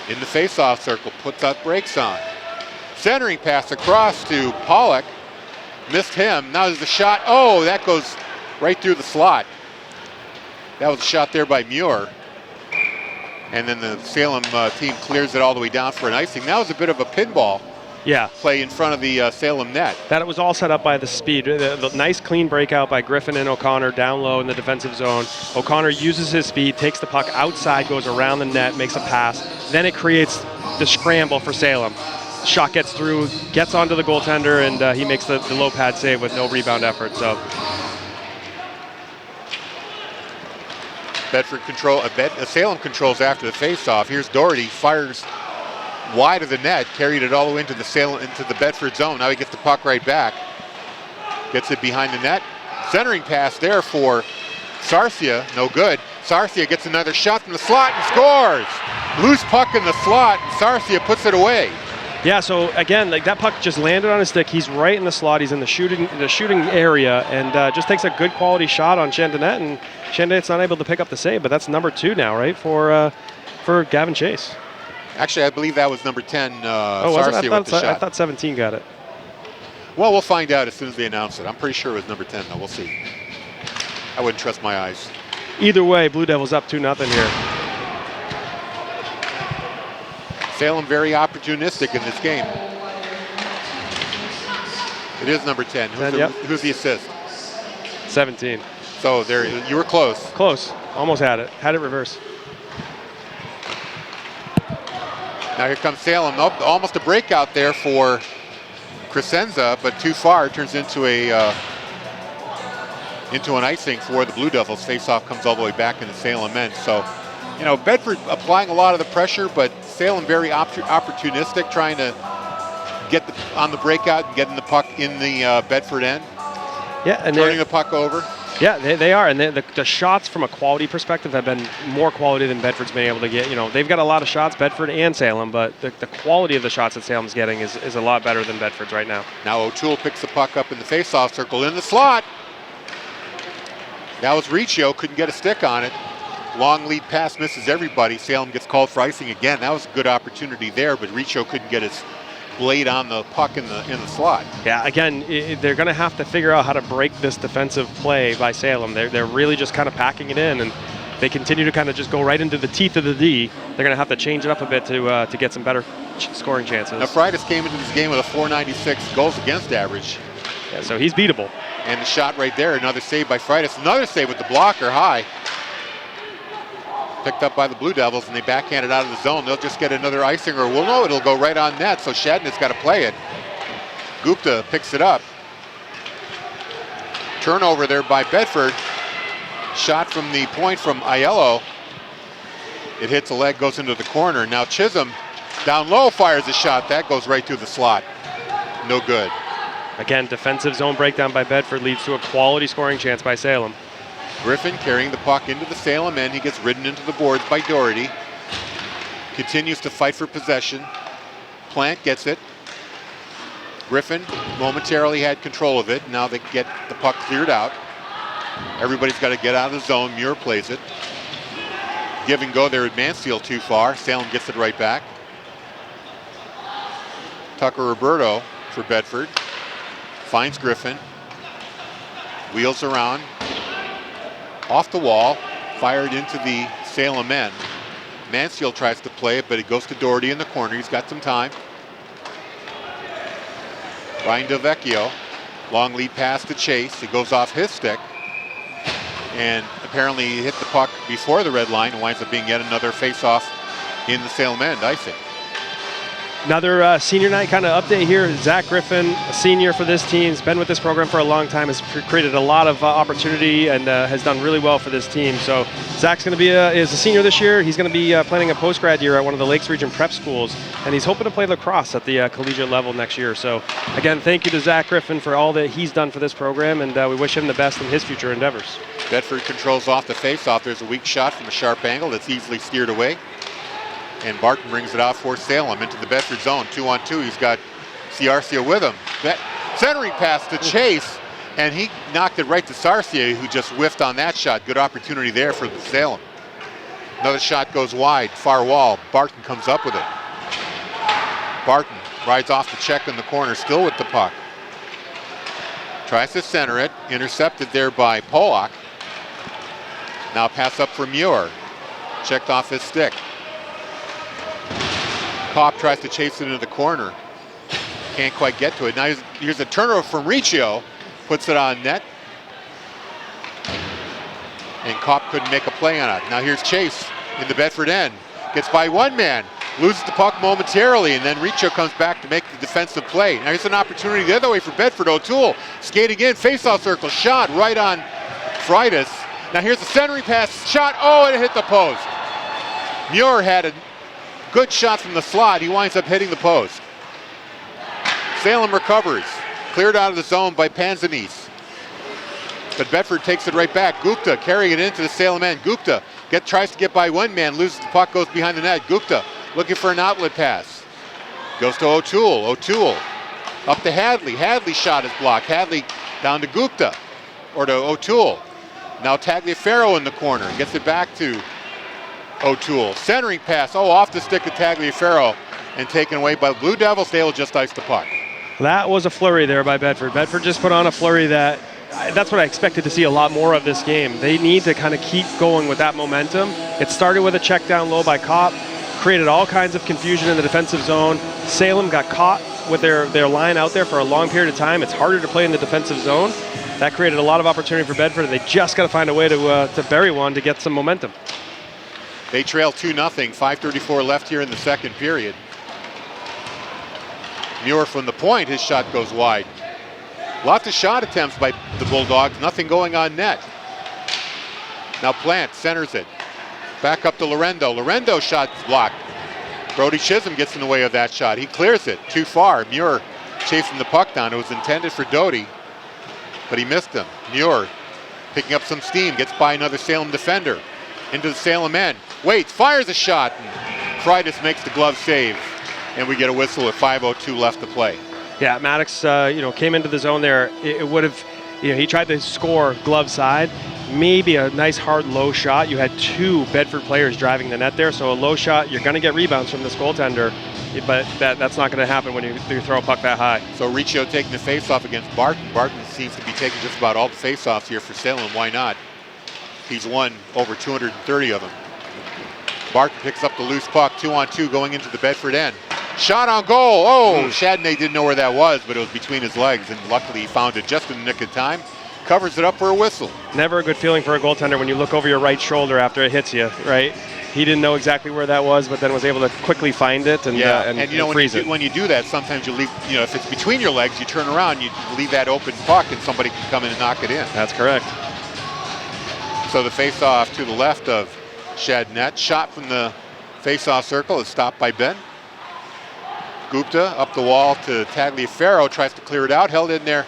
In the face-off circle, puts out brakes on. Centering pass across to Pollock. Missed him. Now there's a shot. Oh, that goes right through the slot. That was a shot there by Muir. And then the Salem team clears it all the way down for an icing. That was a bit of a pinball play in front of the Salem net. That was all set up by the speed. The nice clean breakout by Griffin and O'Connor down low in the defensive zone. O'Connor uses his speed, takes the puck outside, goes around the net, makes a pass. Then it creates the scramble for Salem. shot gets through, gets onto the goaltender, and he makes the low pad save with no rebound effort. So Salem controls after the faceoff. Here's Doherty, fires wide of the net, carried it all the way into the Bedford zone. Now he gets the puck right back. Gets it behind the net. Centering pass there for Sarcia, no good. Sarcia gets another shot from the slot and scores. Loose puck in the slot, and Sarcia puts it away. yeah, so again, like that puck just landed on his stick. He's right in the slot. He's in the shooting area, and just takes a good quality shot on Chandonnet, and Chandonnet's not able to pick up the save. But that's number 2 now, right, for Gavin Chase. Actually, I believe that was number 10, Was it? Sarcia with the shot. I thought 17 got it. Well, we'll find out as soon as they announce it. I'm pretty sure it was number 10, though. We'll see. I wouldn't trust my eyes. Either way, Blue Devils up 2-0 here. Salem very opportunistic in this game. It is number 10. Who's the assist? 17. So there, you were close. Close. Almost had it. Had it reverse. Now here comes Salem. Nope, almost a breakout there for Crescenza, but too far. Turns into an icing for the Blue Devils. Faceoff comes all the way back into Salem men. So, you know, Bedford applying a lot of the pressure, but Salem very opportunistic, trying to get on the breakout and getting the puck in the Bedford end. Yeah, and turning the puck over. Yeah, they are, and the shots from a quality perspective have been more quality than Bedford's been able to get. You know, they've got a lot of shots, Bedford and Salem, but the quality of the shots that Salem's getting is a lot better than Bedford's right now. Now O'Toole picks the puck up in the faceoff circle in the slot. That was Riccio, couldn't get a stick on it. Long lead pass misses everybody. Salem gets called for icing again. That was a good opportunity there, but Riccio couldn't get his blade on the puck in the slot. Yeah, again, they're going to have to figure out how to break this defensive play by Salem. They're really just kind of packing it in, and they continue to kind of just go right into the teeth of the D. They're going to have to change it up a bit to get some better scoring chances. Now Freitas came into this game with a .496 goals against average. Yeah, so he's beatable. And the shot right there, another save by Freitas. Another save with the blocker high. Picked up by the Blue Devils, and they backhand it out of the zone. They'll just get another icing, or we'll know it'll go right on net, so Shadnet's got to play it. Gupta picks it up. Turnover there by Bedford. Shot from the point from Aiello. It hits a leg, goes into the corner. Now Chisholm down low fires a shot. That goes right through the slot. No good. Again, defensive zone breakdown by Bedford leads to a quality scoring chance by Salem. Griffin carrying the puck into the Salem end. He gets ridden into the boards by Doherty. Continues to fight for possession. Plant gets it. Griffin momentarily had control of it. Now they get the puck cleared out. Everybody's got to get out of the zone. Muir plays it. Give and go there at Mansfield too far. Salem gets it right back. Tucker Roberto for Bedford. Finds Griffin. Wheels around. Off the wall, fired into the Salem end. Mansfield tries to play it, but it goes to Doherty in the corner. He's got some time. Ryan Delvecchio, long lead pass to Chase. It goes off his stick. And apparently he hit the puck before the red line and winds up being yet another face-off in the Salem end, icing. Another senior night kind of update here. Zach Griffin, a senior for this team, has been with this program for a long time, has created a lot of opportunity, and has done really well for this team. So Zach's going to be is a senior this year. He's going to be planning a post-grad year at one of the Lakes Region prep schools, and he's hoping to play lacrosse at the collegiate level next year. So again, thank you to Zach Griffin for all that he's done for this program, and we wish him the best in his future endeavors. Bedford controls off the face-off. There's a weak shot from a sharp angle that's easily steered away. And Barton brings it out for Salem into the Bedford zone. 2-on-2. He's got Sarcia with him. Centering pass to Chase, and he knocked it right to Sarcia, who just whiffed on that shot. Good opportunity there for the Salem. Another shot goes wide, far wall. Barton comes up with it. Barton rides off the check in the corner, still with the puck. Tries to center it, intercepted there by Pollock. Now pass up for Muir. Checked off his stick. Kopp tries to chase it into the corner. Can't quite get to it. Now here's a turnover from Riccio. Puts it on net. And Kopp couldn't make a play on it. Now here's Chase in the Bedford end. Gets by one man. loses the puck momentarily, and then Riccio comes back to make the defensive play. Now here's an opportunity the other way for Bedford. O'Toole skating in, face-off circle, shot right on Freitas. Now here's the centering pass, shot, oh, it hit the post. Muir had a good shot from the slot. He winds up hitting the post. Salem recovers, cleared out of the zone by Panzanis. But Bedford takes it right back. Gupta carrying it into the Salem end. Gupta tries to get by one man, loses the puck, goes behind the net. Gupta looking for an outlet pass. Goes to O'Toole. O'Toole up to Hadley. Hadley's shot is blocked. Hadley down to Gupta, or to O'Toole. Now Tagliaferro in the corner. Gets it back to O'Toole. Centering pass. Oh, off the stick of Tagliaferro and taken away by the Blue Devils. They'll just ice the puck. That was a flurry there by Bedford. Bedford just put on a flurry that's what I expected to see a lot more of this game. They need to kind of keep going with that momentum. It started with a check down low by Kopp, created all kinds of confusion in the defensive zone. Salem got caught with their line out there for a long period of time. It's harder to play in the defensive zone. That created a lot of opportunity for Bedford, and they just got to find a way to bury one to get some momentum. They trail 2-0, 5:34 left here in the second period. Muir from the point, his shot goes wide. Lots of shot attempts by the Bulldogs, nothing going on net. Now Plant centers it. Back up to Lorendo. Lorendo's shot's blocked. Brody Chisholm gets in the way of that shot. He clears it too far. Muir chasing the puck down. It was intended for Doty, but he missed him. Muir picking up some steam, gets by another Salem defender. Into the Salem end. Waits, fires a shot, and Freitas makes the glove save. And we get a whistle with 5:02 left to play. Yeah, Maddox, came into the zone there. It would have, he tried to score glove side. Maybe a nice hard low shot. You had two Bedford players driving the net there, so a low shot, you're going to get rebounds from this goaltender, but that's not going to happen when you throw a puck that high. So Riccio taking the faceoff against Barton. Barton seems to be taking just about all the faceoffs here for Salem. Why not? He's won over 230 of them. Barton picks up the loose puck, 2-on-2 going into the Bedford end. Shot on goal. Oh, Chadney didn't know where that was, but it was between his legs, and luckily he found it just in the nick of time. Covers it up for a whistle. Never a good feeling for a goaltender when you look over your right shoulder after it hits you, right? He didn't know exactly where that was, but then was able to quickly find it and freeze it. When you do that, sometimes you leave, if it's between your legs, you turn around, you leave that open puck, and somebody can come in and knock it in. That's correct. So the face-off to the left of Shadnet. Shot from the face-off circle is stopped by Ben. Gupta up the wall to Tagliaferro, tries to clear it out, held in there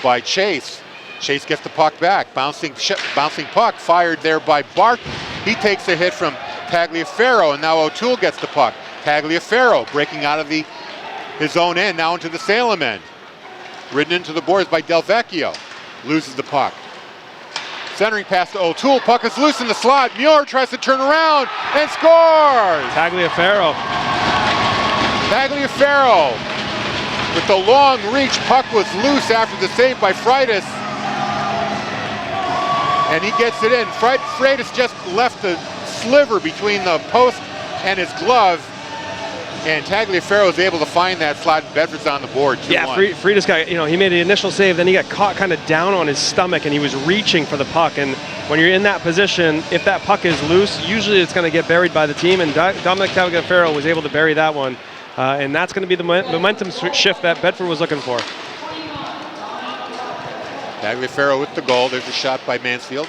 by Chase. Chase gets the puck back, bouncing puck, fired there by Barton. He takes a hit from Tagliaferro, and now O'Toole gets the puck. Tagliaferro breaking out of his own end, now into the Salem end. Ridden into the boards by Del Vecchio. Loses the puck. Centering pass to O'Toole, puck is loose in the slot. Muir tries to turn around and scores! Tagliaferro with the long reach, puck was loose after the save by Freitas. And he gets it in. Freitas just left a sliver between the post and his glove. And Tagliaferro is able to find that slot, and Bedford's on the board, 2-1. Yeah, Freitas got, he made the initial save, then he got caught kind of down on his stomach, and he was reaching for the puck. And when you're in that position, if that puck is loose, usually it's going to get buried by the team, and Dominic Tagliaferro was able to bury that one. And that's going to be the momentum shift that Bedford was looking for. Tagliaferro with the goal. There's a shot by Mansfield.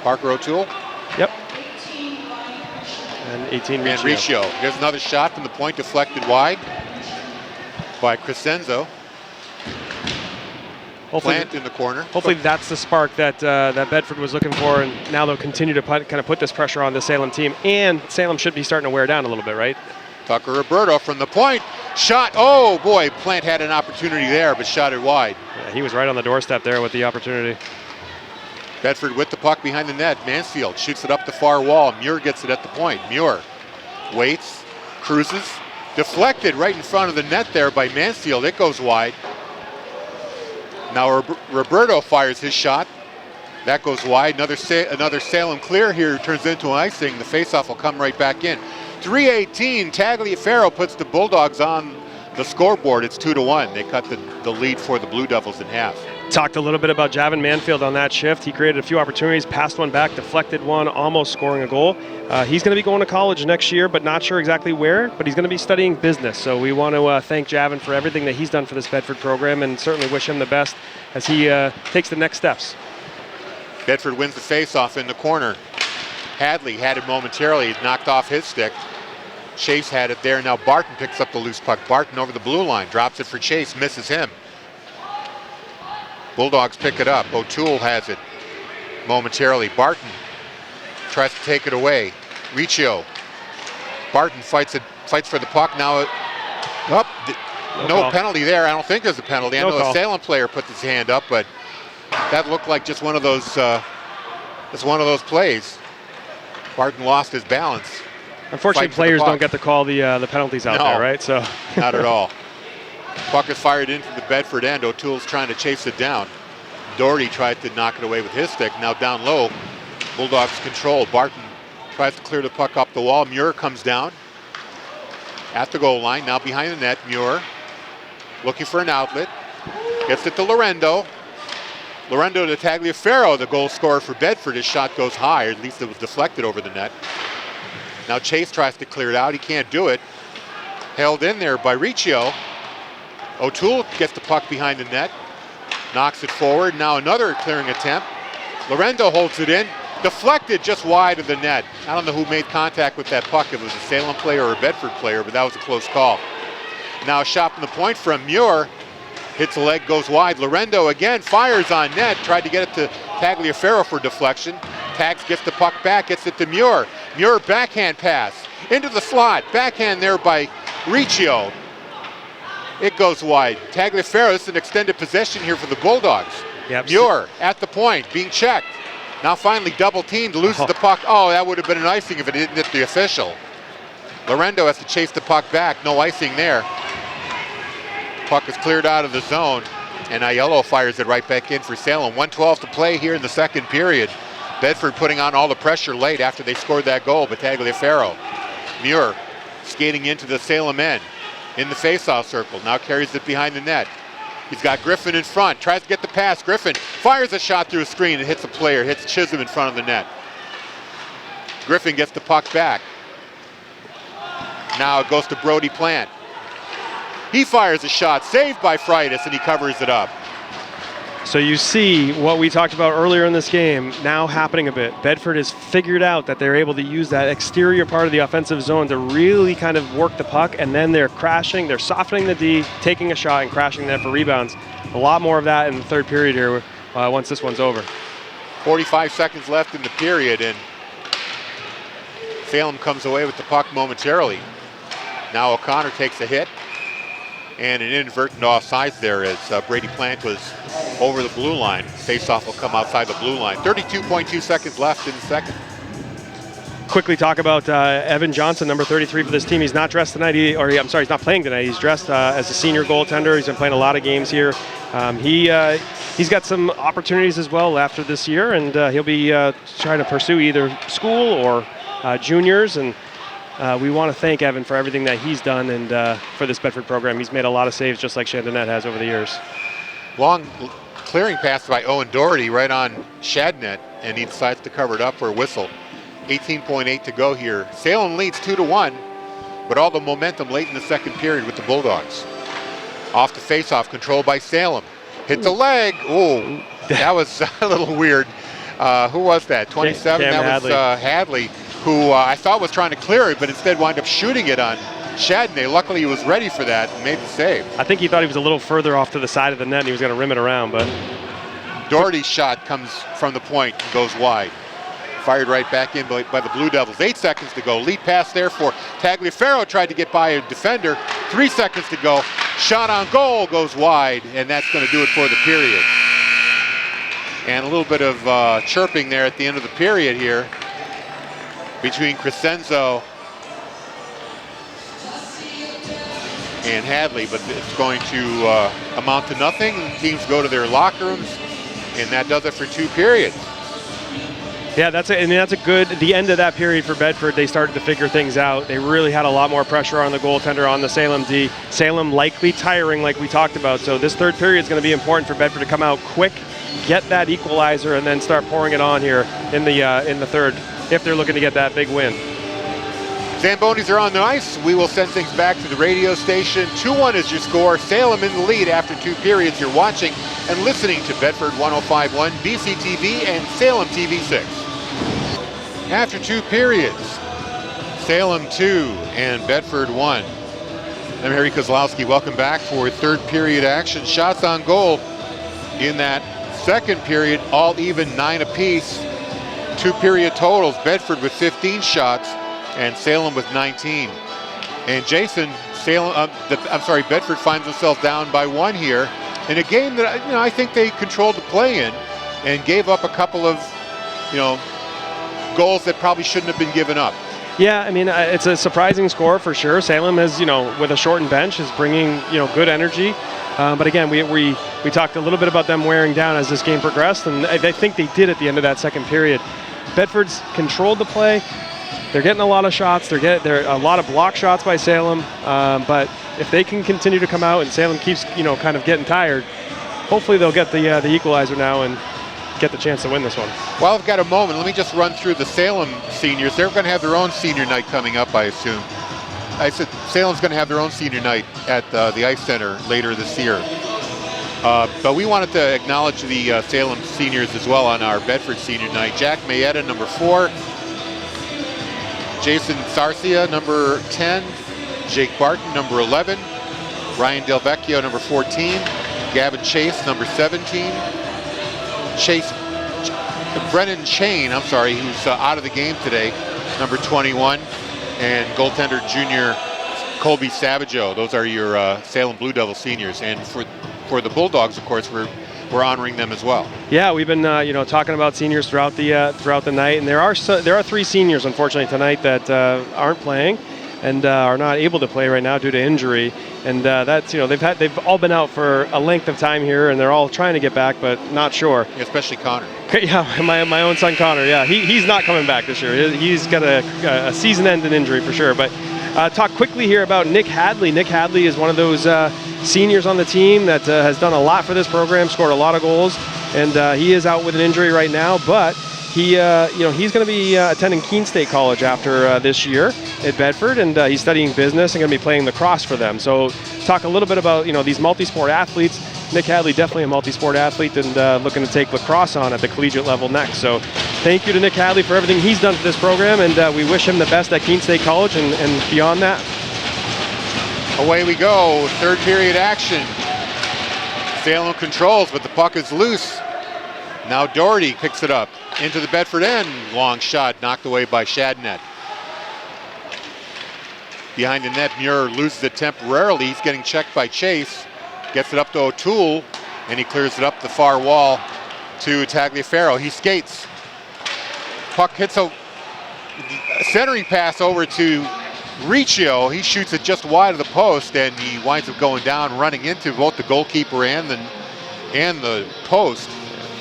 Parker O'Toole. Yep. And 18 Riccio. Here's another shot from the point, deflected wide by Crescenzo. Plant in the corner. Hopefully that's the spark that Bedford was looking for, and now they'll continue to kind of put this pressure on the Salem team. And Salem should be starting to wear down a little bit, right? Tucker Roberto from the point. Shot. Oh, boy. Plant had an opportunity there, but shot it wide. Yeah, he was right on the doorstep there with the opportunity. Bedford with the puck behind the net. Mansfield shoots it up the far wall. Muir gets it at the point. Muir waits, cruises, deflected right in front of the net there by Mansfield. It goes wide. Now Roberto fires his shot. That goes wide. Another Salem clear here turns into an icing. The faceoff will come right back in. 3:18. Tagliaferro puts the Bulldogs on the scoreboard, it's 2-1. They cut the lead for the Blue Devils in half. Talked a little bit about Javin Manfield on that shift. He created a few opportunities, passed one back, deflected one, almost scoring a goal. He's going to be going to college next year, but not sure exactly where, but he's going to be studying business. So we want to thank Javin for everything that he's done for this Bedford program and certainly wish him the best as he takes the next steps. Bedford wins the faceoff in the corner. Hadley had it momentarily, knocked off his stick. Chase had it there. Now Barton picks up the loose puck. Barton over the blue line, drops it for Chase, misses him. Bulldogs pick it up. O'Toole has it momentarily. Barton tries to take it away. Riccio. Barton fights for the puck. Now no penalty there. I don't think there's a penalty. I know a Salem player put his hand up, but that looked like just one of those plays. Barton lost his balance. Unfortunately, players don't get to call the penalties out there, right? So not at all. Puck is fired into the Bedford end. O'Toole's trying to chase it down. Doherty tried to knock it away with his stick. Now down low, Bulldogs control. Barton tries to clear the puck up the wall. Muir comes down at the goal line. Now behind the net, Muir looking for an outlet. Gets it to Lorendo. Lorendo to Tagliaferro, the goal scorer for Bedford. His shot goes high, or at least it was deflected over the net. Now Chase tries to clear it out. He can't do it. Held in there by Riccio. O'Toole gets the puck behind the net. Knocks it forward. Now another clearing attempt. Lorendo holds it in. Deflected just wide of the net. I don't know who made contact with that puck. If it was a Salem player or a Bedford player, but that was a close call. Now a shot from the point from Muir. Hits the leg, goes wide. Lorendo again fires on net. Tried to get it to Tagliaferro for deflection. Tags gets the puck back, gets it to Muir. Muir backhand pass into the slot. Backhand there by Riccio. It goes wide. Tagliaferro, this is an extended possession here for the Bulldogs. Yep. Muir at the point, being checked. Now finally double teamed, loses the puck. Oh, that would have been an icing if it didn't hit the official. Lorendo has to chase the puck back. No icing there. Puck is cleared out of the zone, and Aiello fires it right back in for Salem. 1:12 to play here in the second period. Bedford putting on all the pressure late after they scored that goal, but Tagliaferro. Muir skating into the Salem end in the faceoff circle. Now carries it behind the net. He's got Griffin in front, tries to get the pass. Griffin fires a shot through a screen and hits a player, hits Chisholm in front of the net. Griffin gets the puck back. Now it goes to Brody Plant. He fires a shot, saved by Freitas, and he covers it up. So you see what we talked about earlier in this game now happening a bit. Bedford has figured out that they're able to use that exterior part of the offensive zone to really kind of work the puck, and then they're crashing, they're softening the D, taking a shot and crashing that for rebounds. A lot more of that in the third period here once this one's over. 45 seconds left in the period, and Salem comes away with the puck momentarily. Now O'Connor takes a hit, and an inadvertent offsides there as Brady Plant was over the blue line. Faceoff will come outside the blue line. 32.2 seconds left in the second. Quickly talk about Evan Johnson, number 33 for this team. He's not dressed tonight, he's not playing tonight. He's dressed as a senior goaltender. He's been playing a lot of games here. He's got some opportunities as well after this year, and he'll be trying to pursue either school or juniors, and we want to thank Evan for everything that he's done and for this Bedford program. He's made a lot of saves just like Chandonnet has over the years. Long clearing pass by Owen Doherty right on Shadnet, and he decides to cover it up for a whistle. 18.8 to go here. Salem leads 2-1, but all the momentum late in the second period with the Bulldogs. Off the faceoff, controlled by Salem. Hit the leg. Oh, that was a little weird. Who was that? 27? Cam that was Hadley, who I thought was trying to clear it, but instead wound up shooting it on Chadney. Luckily, he was ready for that and made the save. I think he thought he was a little further off to the side of the net and he was going to rim it around, but Doherty's shot comes from the point and goes wide. Fired right back in by the Blue Devils. 8 seconds to go. Lead pass there for Tagliaferro. Tried to get by a defender. 3 seconds to go. Shot on goal goes wide, and that's going to do it for the period. And a little bit of chirping there at the end of the period here between Crescenzo and Hadley, but it's going to amount to nothing. Teams go to their locker rooms, and that does it for 2 periods. Yeah, that's a good. The end of that period for Bedford, they started to figure things out. They really had a lot more pressure on the goaltender, on the Salem D. Salem likely tiring, like we talked about. So this third period is going to be important for Bedford to come out quick, get that equalizer, and then start pouring it on here in the third if they're looking to get that big win. Zambonis are on the ice. We will send things back to the radio station. 2-1 is your score. Salem in the lead after 2 periods. You're watching and listening to Bedford 105.1, BCTV, and Salem TV6. After 2 periods, Salem 2 and Bedford 1. I'm Harry Kozlowski. Welcome back for third period action. Shots on goal in that second period, all even 9 apiece. 2 period totals. Bedford with 15 shots and Salem with 19. And Jason, Bedford finds themselves down by 1 here in a game that I think they controlled the play in and gave up a couple of goals that probably shouldn't have been given up. Yeah, I mean, it's a surprising score for sure. Salem is, with a shortened bench, is bringing, good energy. But again, we talked a little bit about them wearing down as this game progressed, and I think they did at the end of that second period. Bedford's controlled the play. They're getting a lot of shots. They're a lot of block shots by Salem. But if they can continue to come out and Salem keeps, kind of getting tired, hopefully they'll get the equalizer now and get the chance to win this one. Well, I've got a moment. Let me just run through the Salem seniors. They're going to have their own senior night coming up, I assume. I said Salem's going to have their own senior night at the Ice Center later this year. But we wanted to acknowledge the Salem seniors as well on our Bedford senior night. Jack Mayetta, number 4. Jason Sarcia, number 10. Jake Barton, number 11. Ryan Delvecchio, number 14. Gavin Chase, number 17. Brennan Chain, who's out of the game today, number 21. And goaltender junior Colby Savageau. Those are your Salem Blue Devil seniors. And for the Bulldogs, of course, we're honoring them as well. Yeah, we've been talking about seniors throughout the night, and there are 3 seniors unfortunately tonight that aren't playing and are not able to play right now due to injury. And that's they've all been out for a length of time here, and they're all trying to get back, but not sure. Especially Connor. Yeah, my own son Connor. Yeah, he's not coming back this year. He's got a season-ending injury for sure. But talk quickly here about Nick Hadley. Nick Hadley is one of those seniors on the team that has done a lot for this program, scored a lot of goals, and he is out with an injury right now. But he's going to be attending Keene State College after this year at Bedford, and he's studying business and going to be playing lacrosse for them. So talk a little bit about these multi-sport athletes. Nick Hadley, definitely a multi-sport athlete, and looking to take lacrosse on at the collegiate level next. So thank you to Nick Hadley for everything he's done for this program, and we wish him the best at Keene State College and beyond that. Away we go, third period action. Salem controls, but the puck is loose. Now Doherty picks it up into the Bedford end. Long shot knocked away by Shadnet. Behind the net, Muir loses it temporarily. He's getting checked by Chase. Gets it up to O'Toole, and he clears it up the far wall to Tagliaferro. He skates. Puck hits a centering pass over to Riccio. He shoots it just wide of the post, and he winds up going down, running into both the goalkeeper and the post.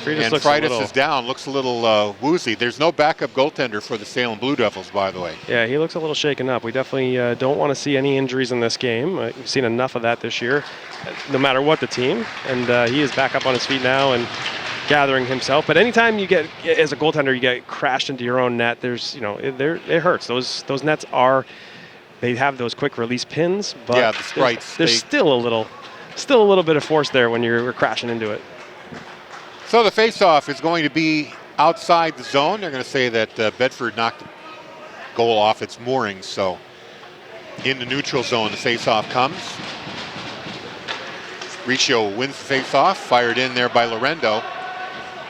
Freitas is down, looks a little woozy. There's no backup goaltender for the Salem Blue Devils, by the way. Yeah, he looks a little shaken up. We definitely don't want to see any injuries in this game. We've seen enough of that this year, no matter what the team. And he is back up on his feet now and gathering himself. But anytime you get, as a goaltender, you get crashed into your own net, there's, it hurts. Those nets they have those quick release pins, but yeah, the sprites. There's still a little bit of force there when you're crashing into it. So the face-off is going to be outside the zone. They're going to say that Bedford knocked the goal off its moorings. So in the neutral zone, the face-off comes. Riccio wins the face-off, fired in there by Lorendo.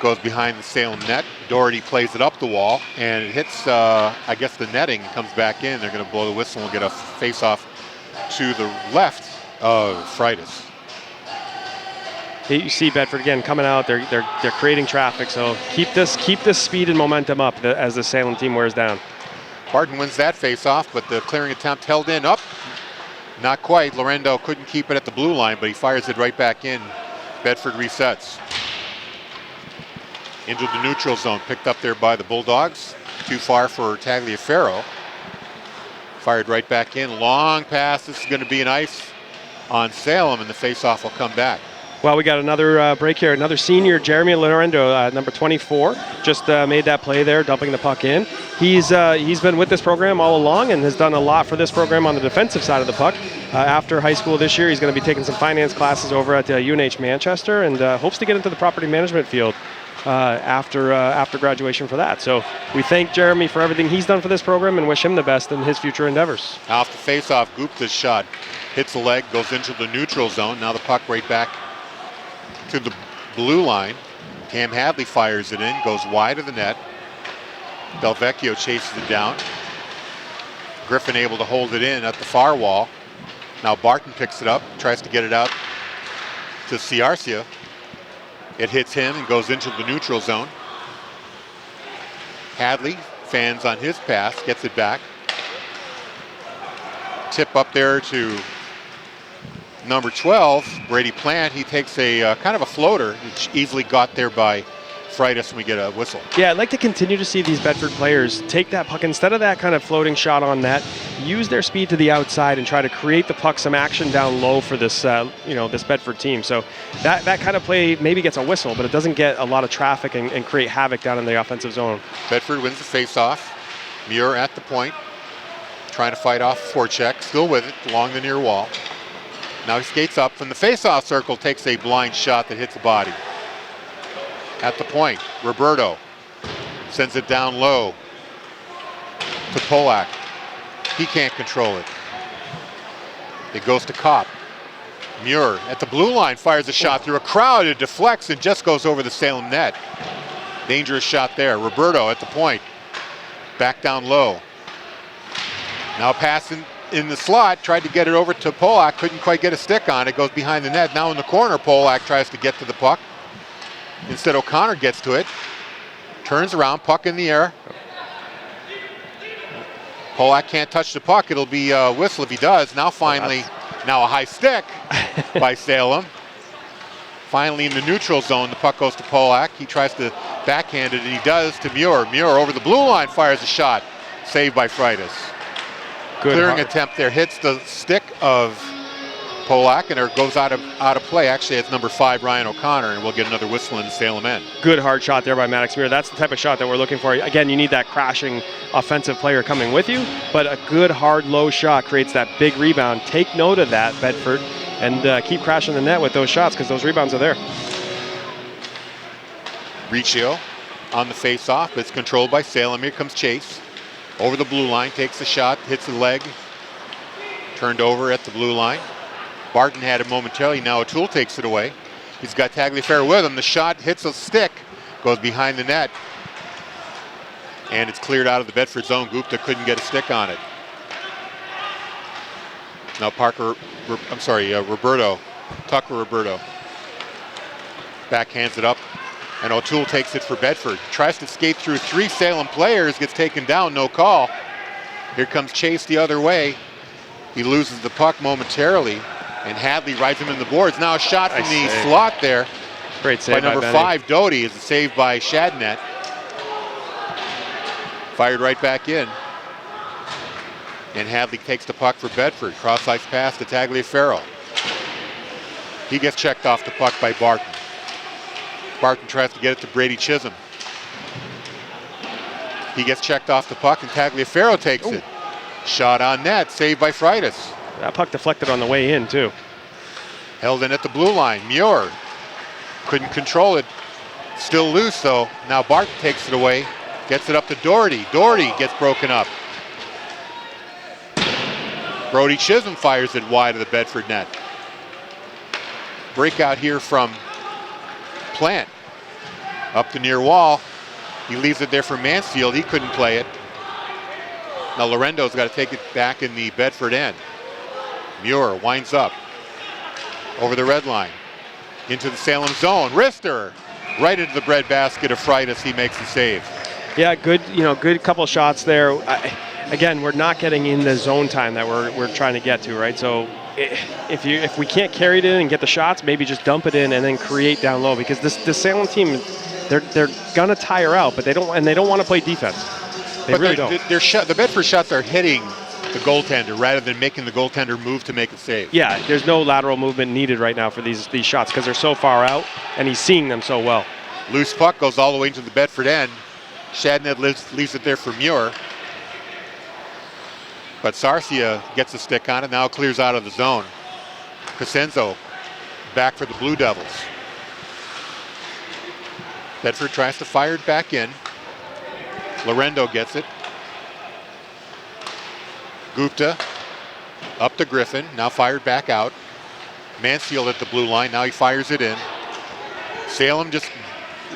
Goes behind the Salem net. Doherty plays it up the wall, and it hits, I guess, the netting, comes back in. They're going to blow the whistle and get a face-off to the left of Freitas. You see Bedford again coming out. They're creating traffic. So keep this speed and momentum up as the Salem team wears down. Barton wins that face-off, but the clearing attempt held in up. Not quite. Lorendo couldn't keep it at the blue line, but he fires it right back in. Bedford resets. into the neutral zone. Picked up there by the Bulldogs. Too far for Tagliaferro. Fired right back in. Long pass. This is going to be an ice on Salem, and the faceoff will come back. Well, we got another break here. Another senior, Jeremy Lorendo, number 24, just made that play there, dumping the puck in. He's been with this program all along and has done a lot for this program on the defensive side of the puck. After high school this year, he's going to be taking some finance classes over at UNH Manchester and hopes to get into the property management field after graduation for that. So we thank Jeremy for everything he's done for this program and wish him the best in his future endeavors. Off the faceoff, Gupta's shot hits the leg, goes into the neutral zone. Now the puck right back to the blue line. Cam Hadley fires it in, goes wide of the net. Delvecchio chases it down. Griffin able to hold it in at the far wall. Now Barton picks it up, tries to get it out to Ciarcia. It hits him and goes into the neutral zone. Hadley fans on his pass, gets it back. Tip up there to number 12, Brady Plant. He takes a kind of a floater. It's easily got there by Freitas, and we get a whistle. Yeah, I'd like to continue to see these Bedford players take that puck instead of that kind of floating shot on net, use their speed to the outside and try to create the puck some action down low for this this Bedford team. So that kind of play maybe gets a whistle, but it doesn't get a lot of traffic and create havoc down in the offensive zone. Bedford wins the faceoff. Muir at the point, trying to fight off forecheck, still with it along the near wall. Now he skates up from the faceoff circle, takes a blind shot that hits the body. At the point, Roberto sends it down low to Polak. He can't control it. It goes to Kopp. Muir at the blue line fires a shot through a crowd. It deflects and just goes over the Salem net. Dangerous shot there. Roberto at the point. Back down low. Now passing in the slot, tried to get it over to Polak, couldn't quite get a stick on it, goes behind the net. Now in the corner, Polak tries to get to the puck. Instead, O'Connor gets to it, turns around, puck in the air. Polak can't touch the puck. It'll be a whistle if he does. Now finally, now a high stick by Salem. Finally in the neutral zone, the puck goes to Polak. He tries to backhand it, and he does to Muir. Muir over the blue line fires a shot, saved by Freitas. Good Clearing hard. attempt there, hits the stick of Polak, and it goes out of play. Actually, it's number 5, Ryan O'Connor, and we'll get another whistle in the Salem end. Good hard shot there by Maddox Muir. That's the type of shot that we're looking for. Again, you need that crashing offensive player coming with you, but a good hard low shot creates that big rebound. Take note of that, Bedford, and keep crashing the net with those shots because those rebounds are there. Riccio on the face-off, but it's controlled by Salem. Here comes Chase. Over the blue line, takes the shot, hits the leg. Turned over at the blue line. Barton had it momentarily, now O'Toole takes it away. He's got Tagliaferro with him. The shot hits a stick, goes behind the net. And it's cleared out of the Bedford zone. Gupta couldn't get a stick on it. Now Tucker Roberto backhands it up, and O'Toole takes it for Bedford. Tries to skate through 3 Salem players, gets taken down, no call. Here comes Chase the other way. He loses the puck momentarily, and Hadley rides him in the boards. Now a shot from the slot there. Great save by number 5, Doty, is a save by Shadnet. Fired right back in. And Hadley takes the puck for Bedford. Cross-ice pass to Tagliaferro. He gets checked off the puck by Barton. Barton tries to get it to Brady Chisholm. He gets checked off the puck, and Tagliaferro takes it. Shot on net, saved by Freitas. That puck deflected on the way in, too. Held in at the blue line. Muir couldn't control it. Still loose, though. Now Barton takes it away. Gets it up to Doherty. Doherty gets broken up. Brody Chisholm fires it wide of the Bedford net. Breakout here from Plant. Up the near wall. He leaves it there for Mansfield. He couldn't play it. Now Lorendo's got to take it back in the Bedford end. Muir winds up. Over the red line. Into the Salem zone. Rister right into the breadbasket of Freitas. He makes the save. Yeah, good couple shots there. Again, we're not getting in the zone time that we're trying to get to, right? So if we can't carry it in and get the shots, maybe just dump it in and then create down low, because this Salem team they're gonna tire out, but they don't want to play defense. They really don't. The Bedford shots are hitting the goaltender rather than making the goaltender move to make a save. Yeah, there's no lateral movement needed right now for these shots because they're so far out, and he's seeing them so well. Loose puck goes all the way into the Bedford end. Shadnet leaves it there for Muir. But Sarcia gets a stick on it, now clears out of the zone. Crescenzo back for the Blue Devils. Bedford tries to fire it back in. Lorendo gets it. Gupta up to Griffin, now fired back out. Mansfield at the blue line, now he fires it in. Salem just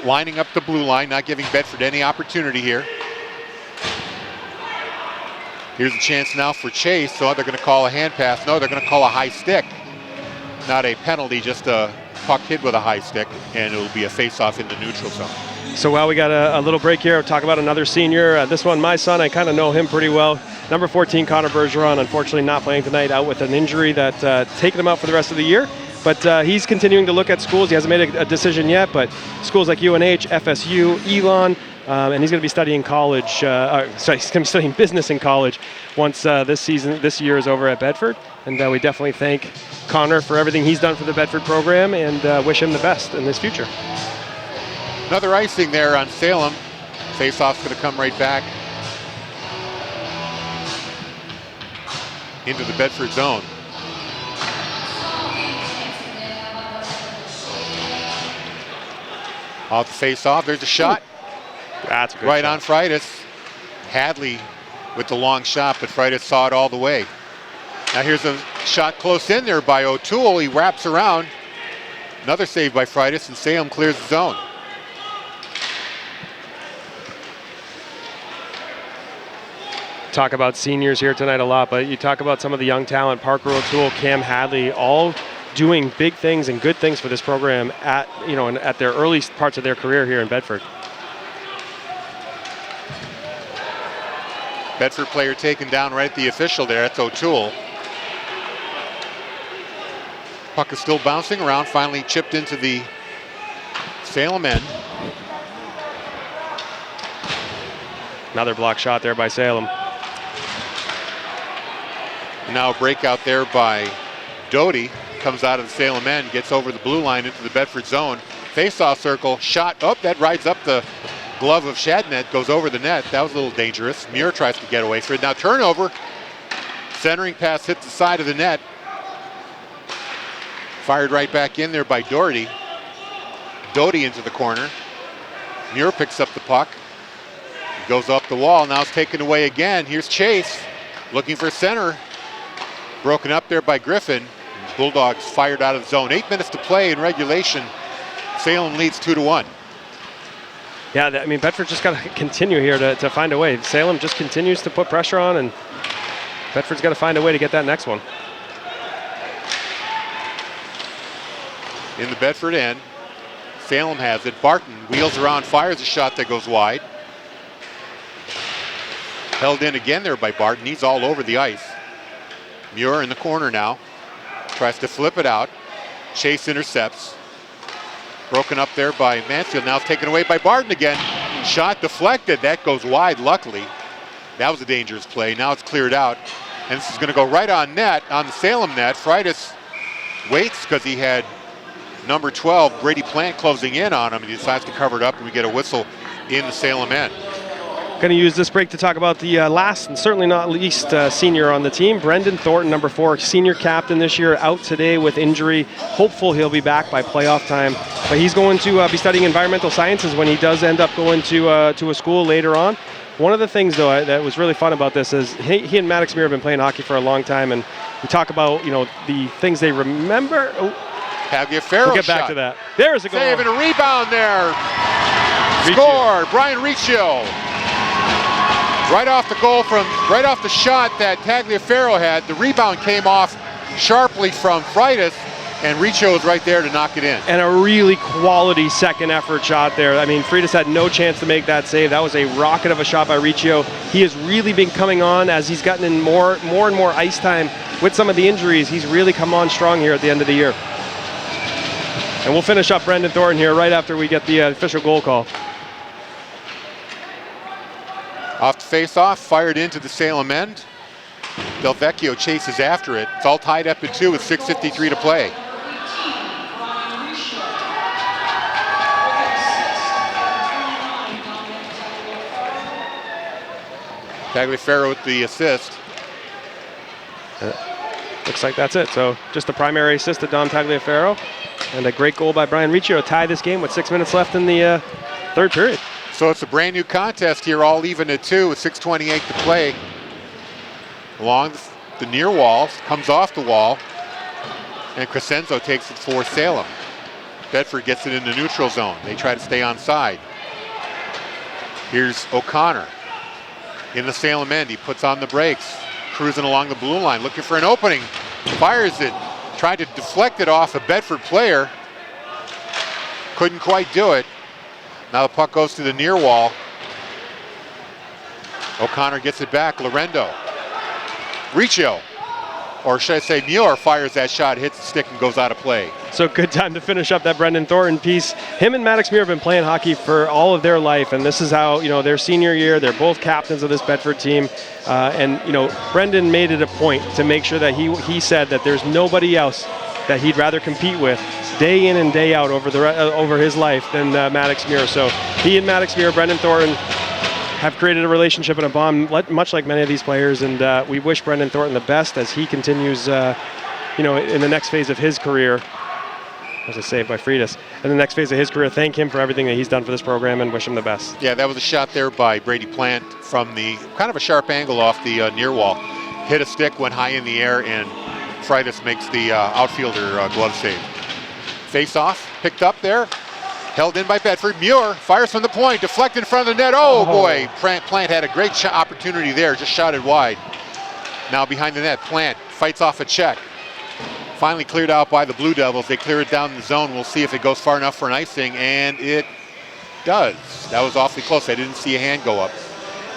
lining up the blue line, not giving Bedford any opportunity here. Here's a chance now for Chase, so they're going to call a hand pass. No, they're going to call a high stick. Not a penalty, just a puck hit with a high stick, and it'll be a face-off in the neutral zone. So while we got a little break here, we'll talk about another senior. This one, my son, I kind of know him pretty well. Number 14, Connor Bergeron, unfortunately not playing tonight, out with an injury that taken him out for the rest of the year. But he's continuing to look at schools. He hasn't made a decision yet, but schools like UNH, FSU, Elon, and he's going to be studying college. He's going to be studying business in college once this year is over at Bedford. And we definitely thank Connor for everything he's done for the Bedford program and wish him the best in his future. Another icing there on Salem. Face-off's going to come right back into the Bedford zone. Off the face-off, there's a shot. That's a good right shot. on Freitas. Hadley with the long shot, but Freitas saw it all the way. Now here's a shot close in there by O'Toole. He wraps around. Another save by Freitas, and Salem clears the zone. Talk about seniors here tonight a lot, but you talk about some of the young talent, Parker O'Toole, Cam Hadley, all doing big things and good things for this program at their early parts of their career here in Bedford. Bedford player taken down right at the official there. That's O'Toole. Puck is still bouncing around, finally chipped into the Salem end. Another block shot there by Salem. Now a breakout there by Doty. Comes out of the Salem end, gets over the blue line into the Bedford zone. Face-off circle, shot up, that rides up the glove of Shadnet, goes over the net. That was a little dangerous. Muir tries to get away from it. Now turnover. Centering pass hits the side of the net. Fired right back in there by Doherty. Doty into the corner. Muir picks up the puck. Goes up the wall, now it's taken away again. Here's Chase, looking for center. Broken up there by Griffin. Bulldogs fired out of the zone. 8 minutes to play in regulation. Salem leads 2-1. Yeah, I mean, Bedford just got to continue here to find a way. Salem just continues to put pressure on, and Bedford's got to find a way to get that next one. In the Bedford end, Salem has it. Barton wheels around, fires a shot that goes wide. Held in again there by Barton. He's all over the ice. Muir in the corner now. Tries to flip it out. Chase intercepts. Broken up there by Mansfield. Now it's taken away by Barton again. Shot deflected. That goes wide, luckily. That was a dangerous play. Now it's cleared out. And this is going to go right on net, on the Salem net. Freitas waits because he had number 12, Brady Plant, closing in on him. He decides to cover it up, and we get a whistle in the Salem end. Going to use this break to talk about the last and certainly not least senior on the team, Brendan Thornton, number 4, senior captain this year, out today with injury. Hopeful he'll be back by playoff time. But he's going to be studying environmental sciences when he does end up going to a school later on. One of the things, though, that was really fun about this is he and Maddox Muir have been playing hockey for a long time, and we talk about the things they remember. Tagliaferro We'll get back shot. to that. There's a goal. Save and a rebound there. Riccio. Score, Brian Riccio. Right off the shot that Tagliaferro had. The rebound came off sharply from Freitas, and Riccio was right there to knock it in. And a really quality second effort shot there. I mean, Freitas had no chance to make that save. That was a rocket of a shot by Riccio. He has really been coming on as he's gotten in more and more ice time with some of the injuries. He's really come on strong here at the end of the year. And we'll finish up Brendan Thornton here right after we get the official goal call. Off the face-off, fired into the Salem end. Del Vecchio chases after it. It's all tied up at 2 with 6:53 to play. Tagliaferro with the assist. Looks like that's it. So just the primary assist to Dom Tagliaferro. And a great goal by Brian Riccio to tie this game with 6 minutes left in the third period. So it's a brand new contest here, all even at 2 with 6:28 to play. Along the near wall, comes off the wall, and Crescenzo takes it for Salem. Bedford gets it in the neutral zone. They try to stay onside. Here's O'Connor in the Salem end. He puts on the brakes, cruising along the blue line, looking for an opening. Fires it, tried to deflect it off a Bedford player. Couldn't quite do it. Now the puck goes to the near wall. O'Connor gets it back. Lorendo. Riccio, or should I say Muir, fires that shot, hits the stick, and goes out of play. So good time to finish up that Brendan Thornton piece. Him and Maddox Muir have been playing hockey for all of their life, and this is how, their senior year, they're both captains of this Bedford team. And Brendan made it a point to make sure that he said that there's nobody else that he'd rather compete with day in and day out over his life than Maddox Muir. So he and Maddox Muir, Brendan Thornton, have created a relationship and a bond, much like many of these players, and we wish Brendan Thornton the best as he continues, in the next phase of his career. As a save by Freitas. In the next phase of his career, thank him for everything that he's done for this program and wish him the best. Yeah, that was a shot there by Brady Plant from the kind of a sharp angle off the near wall. Hit a stick, went high in the air, and Freitas makes the outfielder glove save. Face off, picked up there. Held in by Bedford. Muir fires from the point, deflected in front of the net. Oh boy, Plant had a great opportunity there, just shot it wide. Now behind the net, Plant fights off a check. Finally cleared out by the Blue Devils. They clear it down the zone. We'll see if it goes far enough for an icing, and it does. That was awfully close. I didn't see a hand go up,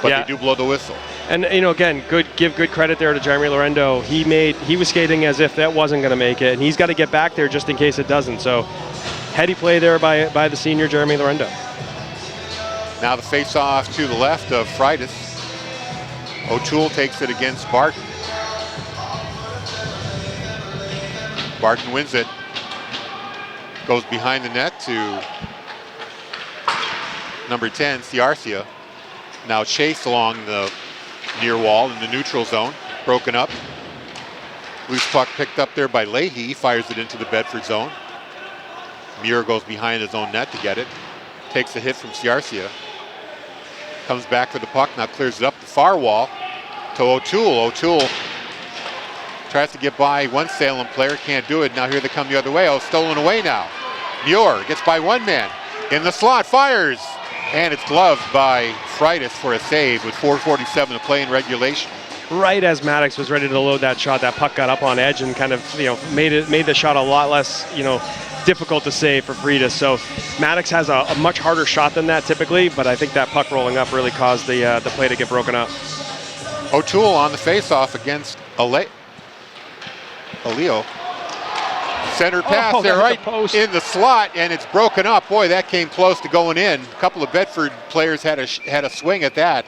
but They do blow the whistle. And again, give good credit there to Jeremy Lorendo. He was skating as if that wasn't going to make it, and he's got to get back there just in case it doesn't. So heady play there by the senior Jeremy Lorendo. Now the face-off to the left of Freitas. O'Toole takes it against Barton. Barton wins it. Goes behind the net to number 10, Ciarcia. Now chased along the near wall in the neutral zone. Broken up. Loose puck picked up there by Leahy. Fires it into the Bedford zone. Muir goes behind his own net to get it. Takes a hit from Ciarcia. Comes back for the puck, now clears it up the far wall to O'Toole. O'Toole tries to get by one Salem player, can't do it. Now here they come the other way. Oh, stolen away now. Muir gets by one man. In the slot, fires. And it's gloved by Freitas for a save with 4:47 to play in regulation. Right as Maddox was ready to load that shot, that puck got up on edge and kind of, made the shot a lot less, difficult to save for Freitas. So Maddox has a much harder shot than that typically, but I think that puck rolling up really caused the play to get broken up. O'Toole on the face-off against Aleo. Center pass there, right in the slot, and it's broken up. Boy, that came close to going in. A couple of Bedford players had a swing at that.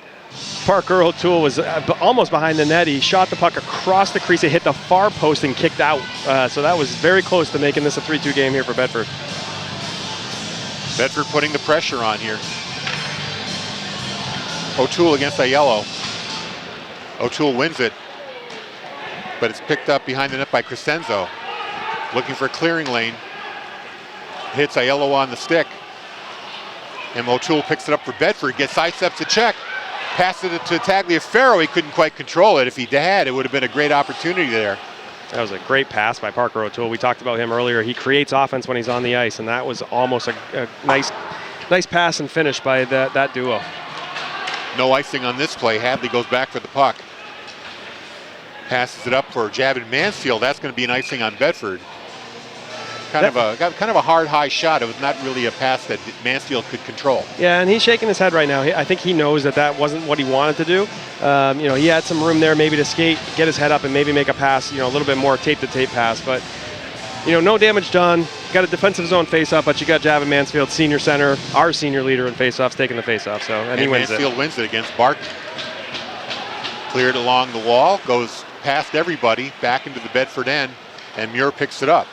Parker O'Toole was almost behind the net. He shot the puck across the crease. It hit the far post and kicked out. So that was very close to making this a 3-2 game here for Bedford. Bedford putting the pressure on here. O'Toole against Aiello. O'Toole wins it, but it's picked up behind the net by Crescenzo. Looking for a clearing lane. Hits Aiello on the stick. And O'Toole picks it up for Bedford, gets sidesteps a check. Passes it to Tagliaferro. He couldn't quite control it. If he had, it would have been a great opportunity there. That was a great pass by Parker O'Toole. We talked about him earlier. He creates offense when he's on the ice, and that was almost a nice pass and finish by that duo. No icing on this play. Hadley goes back for the puck. Passes it up for Javin Mansfield. That's going to be an icing on Bedford. Kind of a hard high shot. It was not really a pass that Mansfield could control. Yeah, and he's shaking his head right now. I think he knows that wasn't what he wanted to do. He had some room there maybe to skate, get his head up, and maybe make a pass. A little bit more tape-to-tape pass. But no damage done. got a defensive zone face-off, but you got Javin Mansfield, senior center, our senior leader in face-offs, taking the face-off. So and he wins Mansfield wins it against Barton. Cleared along the wall, goes past everybody, back into the Bedford end, and Muir picks it up.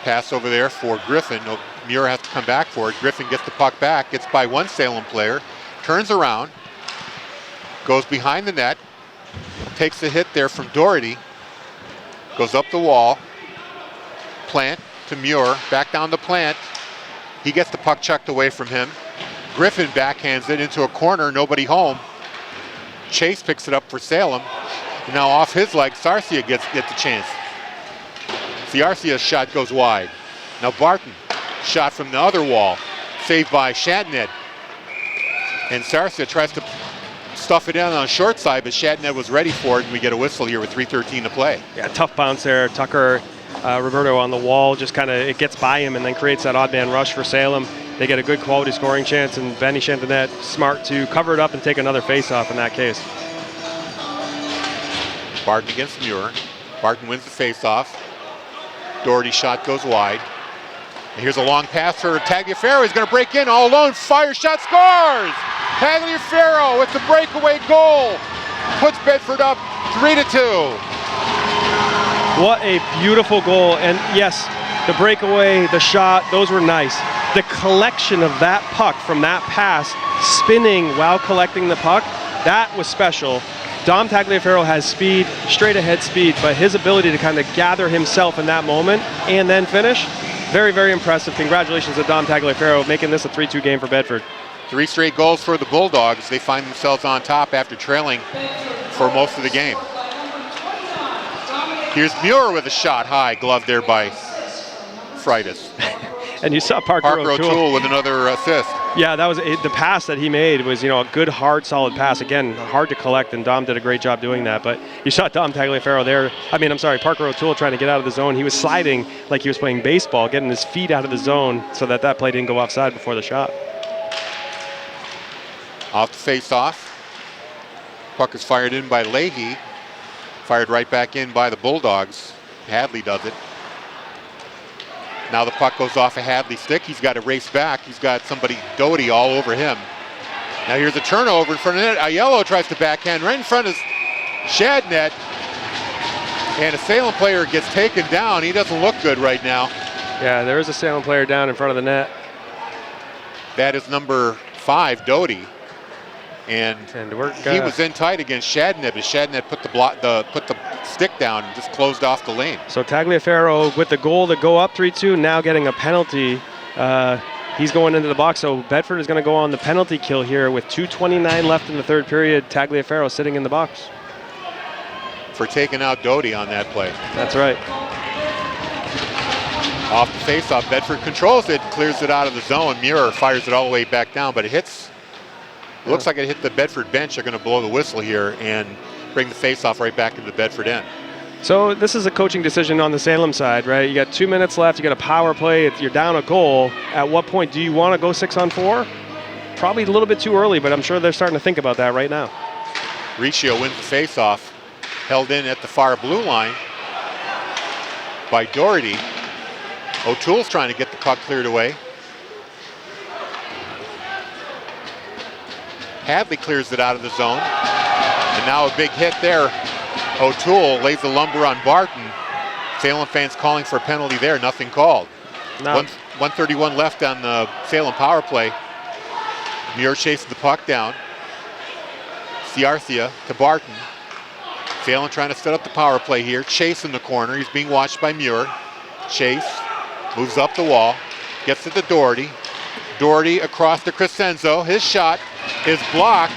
Pass over there for Griffin. Muir has to come back for it. Griffin gets the puck back, gets by one Salem player, turns around, goes behind the net, takes a hit there from Doherty, goes up the wall, Plant to Muir, back down to Plant. He gets the puck chucked away from him. Griffin backhands it into a corner, nobody home. Chase picks it up for Salem. And now off his leg, Sarcia gets the chance. Sarcia's shot goes wide. Now Barton, shot from the other wall, saved by Shatned. And Sarcia tries to stuff it in on the short side, but Shatned was ready for it, and we get a whistle here with 3:13 to play. Yeah, tough bounce there. Tucker, Roberto on the wall, just kind of, it ggets by him and then creates that odd man rush for Salem. They get a good quality scoring chance, and Benny Chantanet smart to cover it up and take another face-off in that case. Barton against Muir. Barton wins the face-off. Doherty's shot goes wide. And here's a long pass for Tagliaferro. He's going to break in all alone. Fire shot, scores! Tagliaferro with the breakaway goal. Puts Bedford up 3-2. What a beautiful goal. And yes, the breakaway, the shot, those were nice. The collection of that puck from that pass, spinning while collecting the puck, that was special. Dom Tagliaferro has speed, straight ahead speed, but his ability to kind of gather himself in that moment and then finish, very, very impressive. Congratulations to Dom Tagliaferro making this a 3-2 game for Bedford. 3 straight goals for the Bulldogs. They find themselves on top after trailing for most of the game. Here's Muir with a shot high, gloved there by Freitas. And you saw Parker O'Toole with another assist. Yeah, that was the pass that he made was, a good, hard, solid pass. Again, hard to collect, and Dom did a great job doing that. But you saw Dom Tagliaferro there. Parker O'Toole trying to get out of the zone. He was sliding like he was playing baseball, getting his feet out of the zone so that play didn't go offside before the shot. Off the face-off. Puck is fired in by Leahy. Fired right back in by the Bulldogs. Hadley does it. Now the puck goes off a Hadley stick. He's got to race back. He's got somebody, Doherty, all over him. Now here's a turnover in front of the net. Aiello tries to backhand right in front of Shadnet. And a Salem player gets taken down. He doesn't look good right now. Yeah, there is a Salem player down in front of the net. That is number 5, Doherty. And he was in tight against Shadnet, but Shadnet put the stick down and just closed off the lane. So Tagliaferro with the goal to go up 3-2, now getting a penalty. He's going into the box, so Bedford is going to go on the penalty kill here with 2:29 left in the third period. Tagliaferro sitting in the box. For taking out Doherty on that play. That's right. Off the face-off, Bedford controls it, clears it out of the zone. Muir fires it all the way back down, but it hits. Looks like it hit the Bedford bench. They're going to blow the whistle here and bring the face-off right back into the Bedford end. So this is a coaching decision on the Salem side, right? You got 2 minutes left. You got a power play. You're down a goal. At what point do you want to go 6-on-4? Probably a little bit too early, but I'm sure they're starting to think about that right now. Riccio wins the face-off. Held in at the far blue line by Doherty. O'Toole's trying to get the puck cleared away. Hadley clears it out of the zone. And now a big hit there. O'Toole lays the lumber on Barton. Salem fans calling for a penalty there. Nothing called. No. 1:31 left on the Salem power play. Muir chases the puck down. Ciarcia to Barton. Salem trying to set up the power play here. Chase in the corner. He's being watched by Muir. Chase moves up the wall. Gets it to Doherty. Doherty across to Crescenzo. His shot is blocked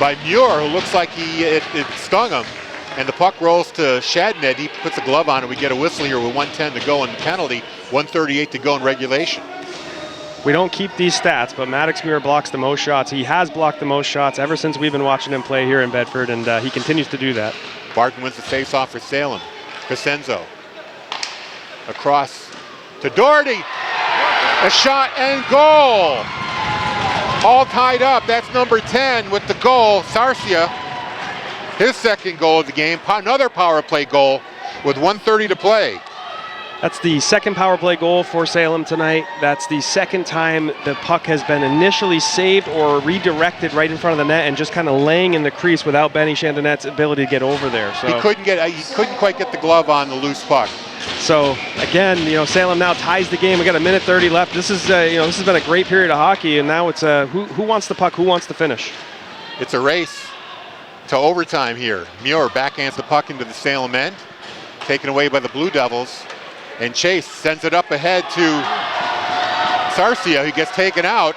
by Muir, who looks like it stung him. And the puck rolls to Shadned. He puts a glove on, and we get a whistle here with 1:10 to go in the penalty, 1:38 to go in regulation. We don't keep these stats, but Maddox Muir blocks the most shots. He has blocked the most shots ever since we've been watching him play here in Bedford, and he continues to do that. Barton wins the face-off for Salem. Crescenzo across to Doherty. A shot and goal. All tied up. That's number 10 with the goal. Sarcia, his second goal of the game. Another power play goal with 1:30 to play. That's the second power play goal for Salem tonight. That's the second time the puck has been initially saved or redirected right in front of the net and just kind of laying in the crease without Benny Chandonet's ability to get over there. So he couldn't quite get the glove on the loose puck. So again, Salem now ties the game. We got a minute 30 left. This is this has been a great period of hockey, and now it's who wants the puck, who wants to finish. It's a race to overtime here. Muir backhands the puck into the Salem end, taken away by the Blue Devils. And Chase sends it up ahead to Sarcia, who gets taken out.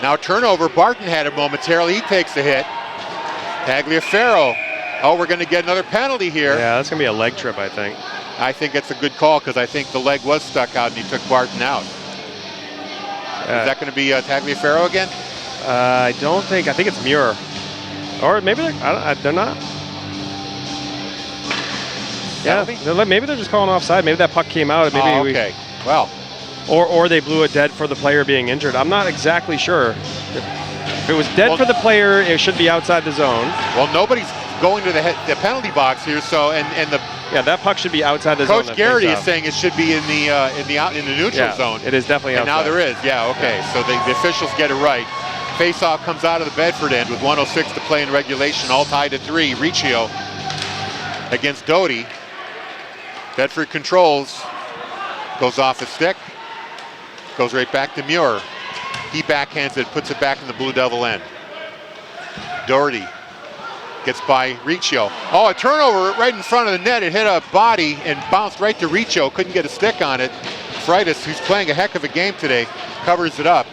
Now turnover, Barton had it momentarily, he takes the hit. Tagliaferro, we're gonna get another penalty here. Yeah, that's gonna be a leg trip, I think. I think it's a good call because I think the leg was stuck out and he took Barton out. Is that gonna be Tagliaferro again? I think it's Muir. Or maybe they're not. Yeah, maybe they're just calling offside. Maybe that puck came out. Maybe okay. Well. Or they blew it dead for the player being injured. I'm not exactly sure. If it was dead for the player, it should be outside the zone. Well, nobody's going to the penalty box here, so that puck should be outside the zone. Coach Garrity is saying it should be in the neutral zone. It is definitely outside. And now there is. Yeah. Okay. So the officials get it right. Faceoff comes out of the Bedford end with 1:06 to play in regulation, all tied at 3. Riccio against Doty. Bedford controls, goes off the stick, goes right back to Muir. He backhands it, puts it back in the Blue Devil end. Doherty gets by Riccio. A turnover right in front of the net. It hit a body and bounced right to Riccio. Couldn't get a stick on it. Freitas, who's playing a heck of a game today, covers it up.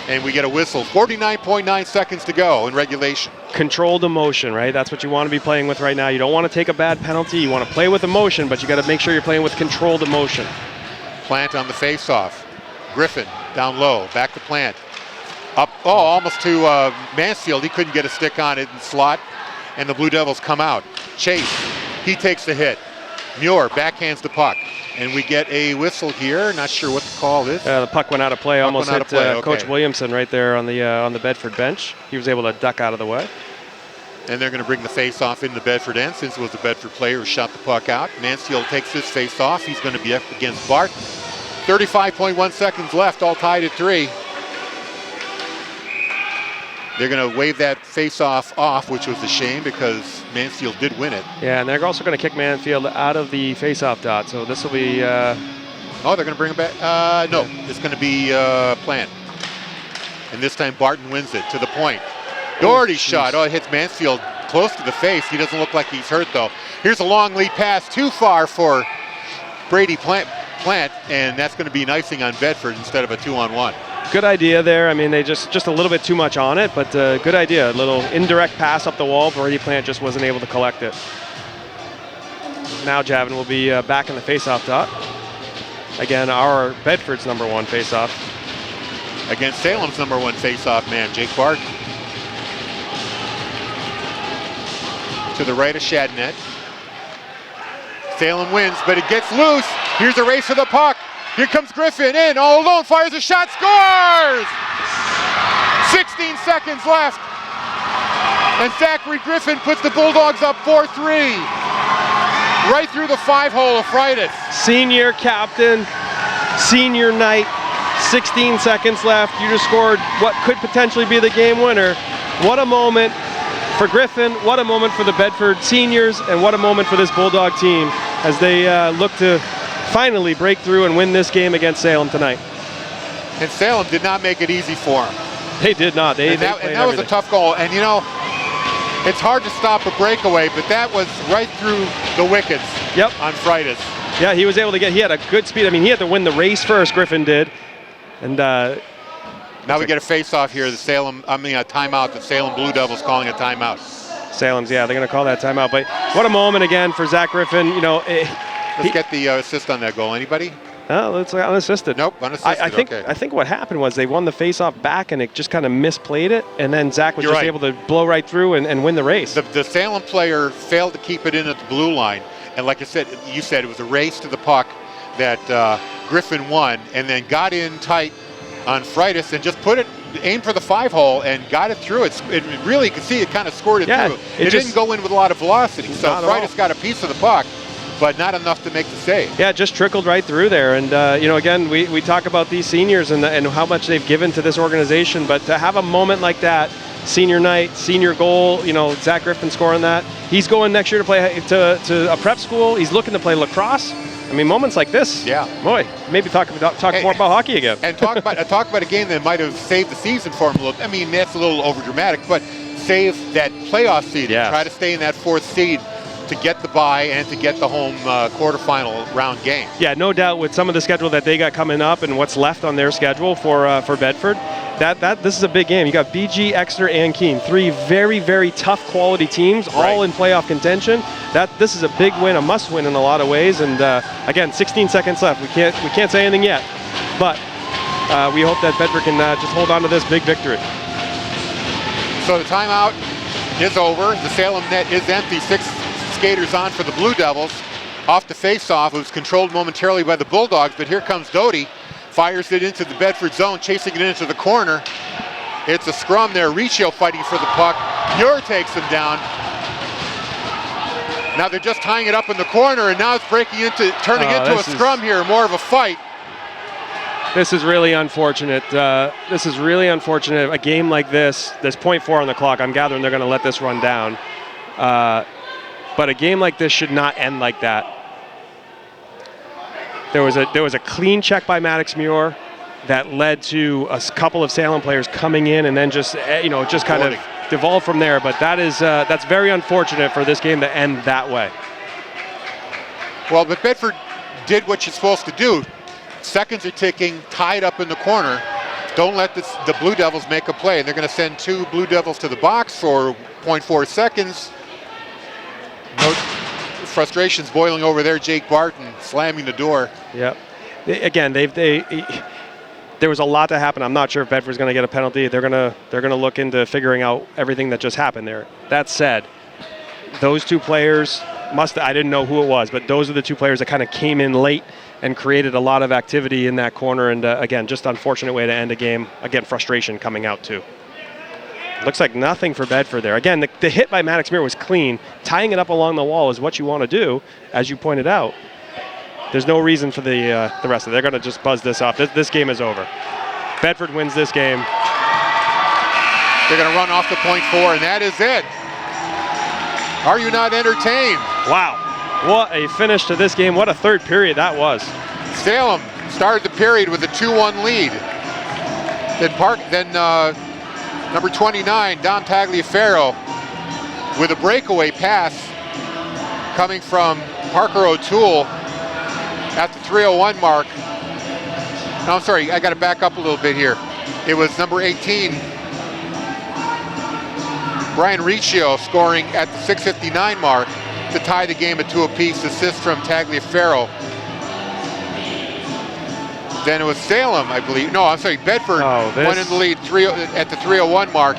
And we get a whistle. 49.9 seconds to go in regulation. Controlled emotion, right? That's what you want to be playing with right now. You don't want to take a bad penalty. You want to play with emotion, but you got to make sure you're playing with controlled emotion. Plant on the face-off. Griffin down low, back to Plant. Up, almost to Mansfield. He couldn't get a stick on it in slot, and the Blue Devils come out. Chase, he takes the hit. Muir backhands the puck. And we get a whistle here. Not sure what the call is. The puck went out of play. Almost hit Coach Williamson right there on the Bedford bench. He was able to duck out of the way. And they're going to bring the face-off in the Bedford end since it was a Bedford player who shot the puck out. Mansfield takes this face-off. He's going to be up against Bart. 35.1 seconds left, all tied at 3. They're going to wave that face-off off, which was a shame because Mansfield did win it. Yeah, and they're also going to kick Mansfield out of the face-off dot. So this will be... they're going to bring it back? No, it's going to be Plant. And this time Barton wins it to the point. Doherty's shot. It hits Mansfield close to the face. He doesn't look like he's hurt, though. Here's a long lead pass too far for Brady Plant, and that's going to be an icing on Bedford instead of a 2-on-1. Good idea there. I mean, they just a little bit too much on it, but good idea. A little indirect pass up the wall. Brady Plant just wasn't able to collect it. Now Javin will be back in the face-off dot. Again, our Bedford's #1 face-off. Against Salem's #1 face-off man, Jake Barton. To the right of Shadnet. Salem wins, but it gets loose. Here's a race for the puck. Here comes Griffin in, all alone, fires a shot, scores! 16 seconds left. And Zachary Griffin puts the Bulldogs up 4-3. Right through the 5-hole of Freitas. Senior captain, senior night, 16 seconds left. You just scored what could potentially be the game winner. What a moment for Griffin, what a moment for the Bedford seniors, and what a moment for this Bulldog team as they look to finally break through and win this game against Salem tonight. And Salem did not make it easy for them. They did not. That was a tough goal. And you know, it's hard to stop a breakaway, but that was right through the wickets on Freitas. Yeah, he was able to he had a good speed. I mean, he had to win the race first, Griffin did. And now we get a face-off here. A timeout. The Salem Blue Devils calling a timeout. Salem's, they're going to call that timeout. But what a moment again for Zach Griffin. You know, let's get the assist on that goal. Anybody? No, it's unassisted. Nope, unassisted. I think what happened was they won the face-off back and it just kind of misplayed it, and then Zach was able to blow right through and win the race. The Salem player failed to keep it in at the blue line, and like you said, it was a race to the puck that Griffin won, and then got in tight on Freitas and just aimed for the 5-hole and got it through. It really, you could see it kind of scored it through. It didn't go in with a lot of velocity, so Freitas got a piece of the puck. but not enough to make the save. Yeah, it just trickled right through there. And, again, we talk about these seniors and how much they've given to this organization, but to have a moment like that, senior night, senior goal, Zach Griffin scoring that. He's going next year to play to a prep school. He's looking to play lacrosse. I mean, moments like this, boy, maybe talk more about hockey again. And talk about a game that might have saved the season for him a little. I mean, that's a little overdramatic, but save that playoff seed and try to stay in that 4th seed to get the bye and to get the home quarterfinal round game. Yeah, no doubt with some of the schedule that they got coming up and what's left on their schedule for Bedford, this is a big game. You got BG, Exeter, and Keene, 3 very, very tough quality teams, all in playoff contention. This is a big win, a must win in a lot of ways. And again, 16 seconds left. We can't say anything yet, but we hope that Bedford can just hold on to this big victory. So the timeout is over. The Salem net is empty. 6 skaters on for the Blue Devils. Off the face-off, it was controlled momentarily by the Bulldogs, but here comes Doty. Fires it into the Bedford zone, chasing it into the corner. It's a scrum there. Riccio fighting for the puck. Muir takes him down. Now they're just tying it up in the corner, and now it's turning into a scrum here, more of a fight. This is really unfortunate. A game like this, there's .4 on the clock. I'm gathering they're going to let this run down. But a game like this should not end like that. There was a clean check by Maddox Muir that led to a couple of Salem players coming in and then just kind of devolved from there. But that's very unfortunate for this game to end that way. Well, but Bedford did what you're supposed to do. Seconds are ticking, tied up in the corner. Don't let the Blue Devils make a play. They're going to send 2 Blue Devils to the box for .4 seconds. No frustrations boiling over there. Jake Barton slamming the door. Yep. Again, there was a lot to happen. I'm not sure if Bedford's going to get a penalty. They're going to look into figuring out everything that just happened there. That said, those 2 players I didn't know who it was, but those are the 2 players that kind of came in late and created a lot of activity in that corner. And again, just unfortunate way to end a game. Again, frustration coming out too. Looks like nothing for Bedford there. Again, the hit by Maddox Muir was clean. Tying it up along the wall is what you want to do, as you pointed out. There's no reason for the rest of it. They're going to just buzz this off. This game is over. Bedford wins this game. They're going to run off the .4, and that is it. Are you not entertained? Wow. What a finish to this game. What a third period that was. Salem started the period with a 2-1 lead. Then number 29, Dom Tagliaferro, with a breakaway pass coming from Parker O'Toole at the 3:01 mark. No, I'm sorry, I got to back up a little bit here. It was number 18, Brian Riccio, scoring at the 6:59 mark to tie the game at 2 apiece. Assist from Tagliaferro. Then it was Salem, I believe. No, I'm sorry, Bedford went in the lead at the 3:01 mark.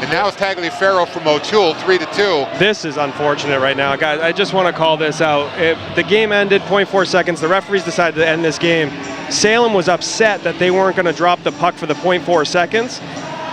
And now it's Tagliaferro from O'Toole, 3-2. This is unfortunate right now. Guys, I just want to call this out. The game ended, .4 seconds. The referees decided to end this game. Salem was upset that they weren't going to drop the puck for the .4 seconds.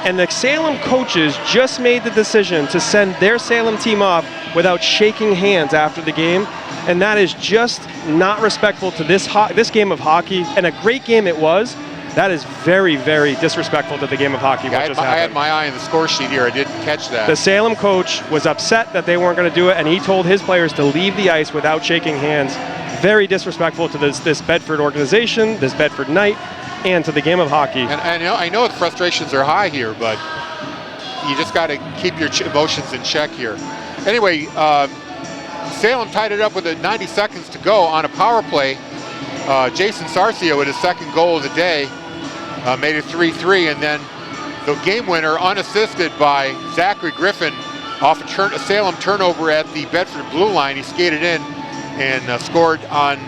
And the Salem coaches just made the decision to send their Salem team off without shaking hands after the game. And that is just not respectful to this game of hockey. And a great game it was. That is very, very disrespectful to the game of hockey. I had my eye on the score sheet here. I didn't catch that. The Salem coach was upset that they weren't going to do it, and he told his players to leave the ice without shaking hands. Very disrespectful to this Bedford organization, this Bedford night, and to the game of hockey. And I know the frustrations are high here, but you just got to keep your emotions in check here. Anyway, Salem tied it up with 90 seconds to go on a power play. Jason Sarcio with his second goal of the day made it 3-3, and then the game winner unassisted by Zachary Griffin off a Salem turnover at the Bedford blue line. He skated in and scored on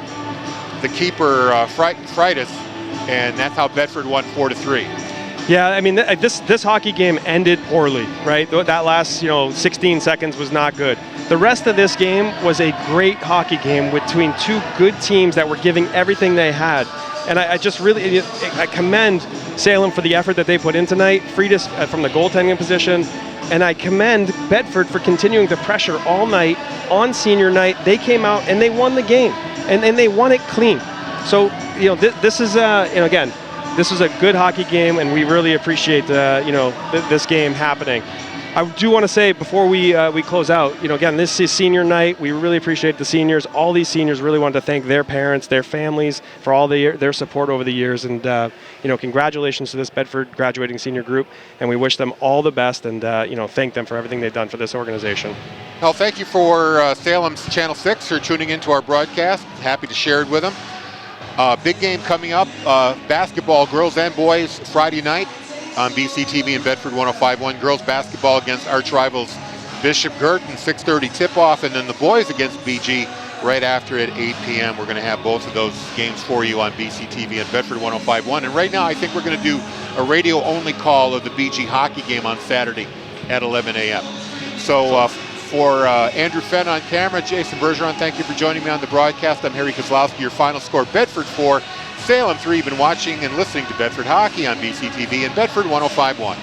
the keeper Freitas, and that's how Bedford won 4-3. Yeah, I mean, this hockey game ended poorly, right? That last 16 seconds was not good. The rest of this game was a great hockey game between 2 good teams that were giving everything they had. And I just really commend Salem for the effort that they put in tonight, freed us from the goaltending position, and I commend Bedford for continuing to pressure all night on senior night. They came out and they won the game, and they won it clean. So, this is, again, this is a good hockey game, and we really appreciate, this game happening. I do want to say before we close out, again, this is senior night. We really appreciate the seniors. All these seniors really want to thank their parents, their families for all their support over the years. And, congratulations to this Bedford graduating senior group. And we wish them all the best and, thank them for everything they've done for this organization. Well, thank you for Salem's Channel 6 for tuning into our broadcast. Happy to share it with them. Big game coming up, basketball, girls and boys, Friday night on BCTV and Bedford 105.1. Girls basketball against arch rivals Bishop Girton, 6:30 tip-off, and then the boys against BG right after at 8 p.m. We're going to have both of those games for you on BCTV and Bedford 105.1. And right now, I think we're going to do a radio-only call of the BG hockey game on Saturday at 11 a.m. So for Andrew Fenn on camera, Jason Bergeron, thank you for joining me on the broadcast. I'm Harry Kozlowski. Your final score, Bedford 4, Salem 3. You've been watching and listening to Bedford Hockey on BCTV and Bedford 105.1.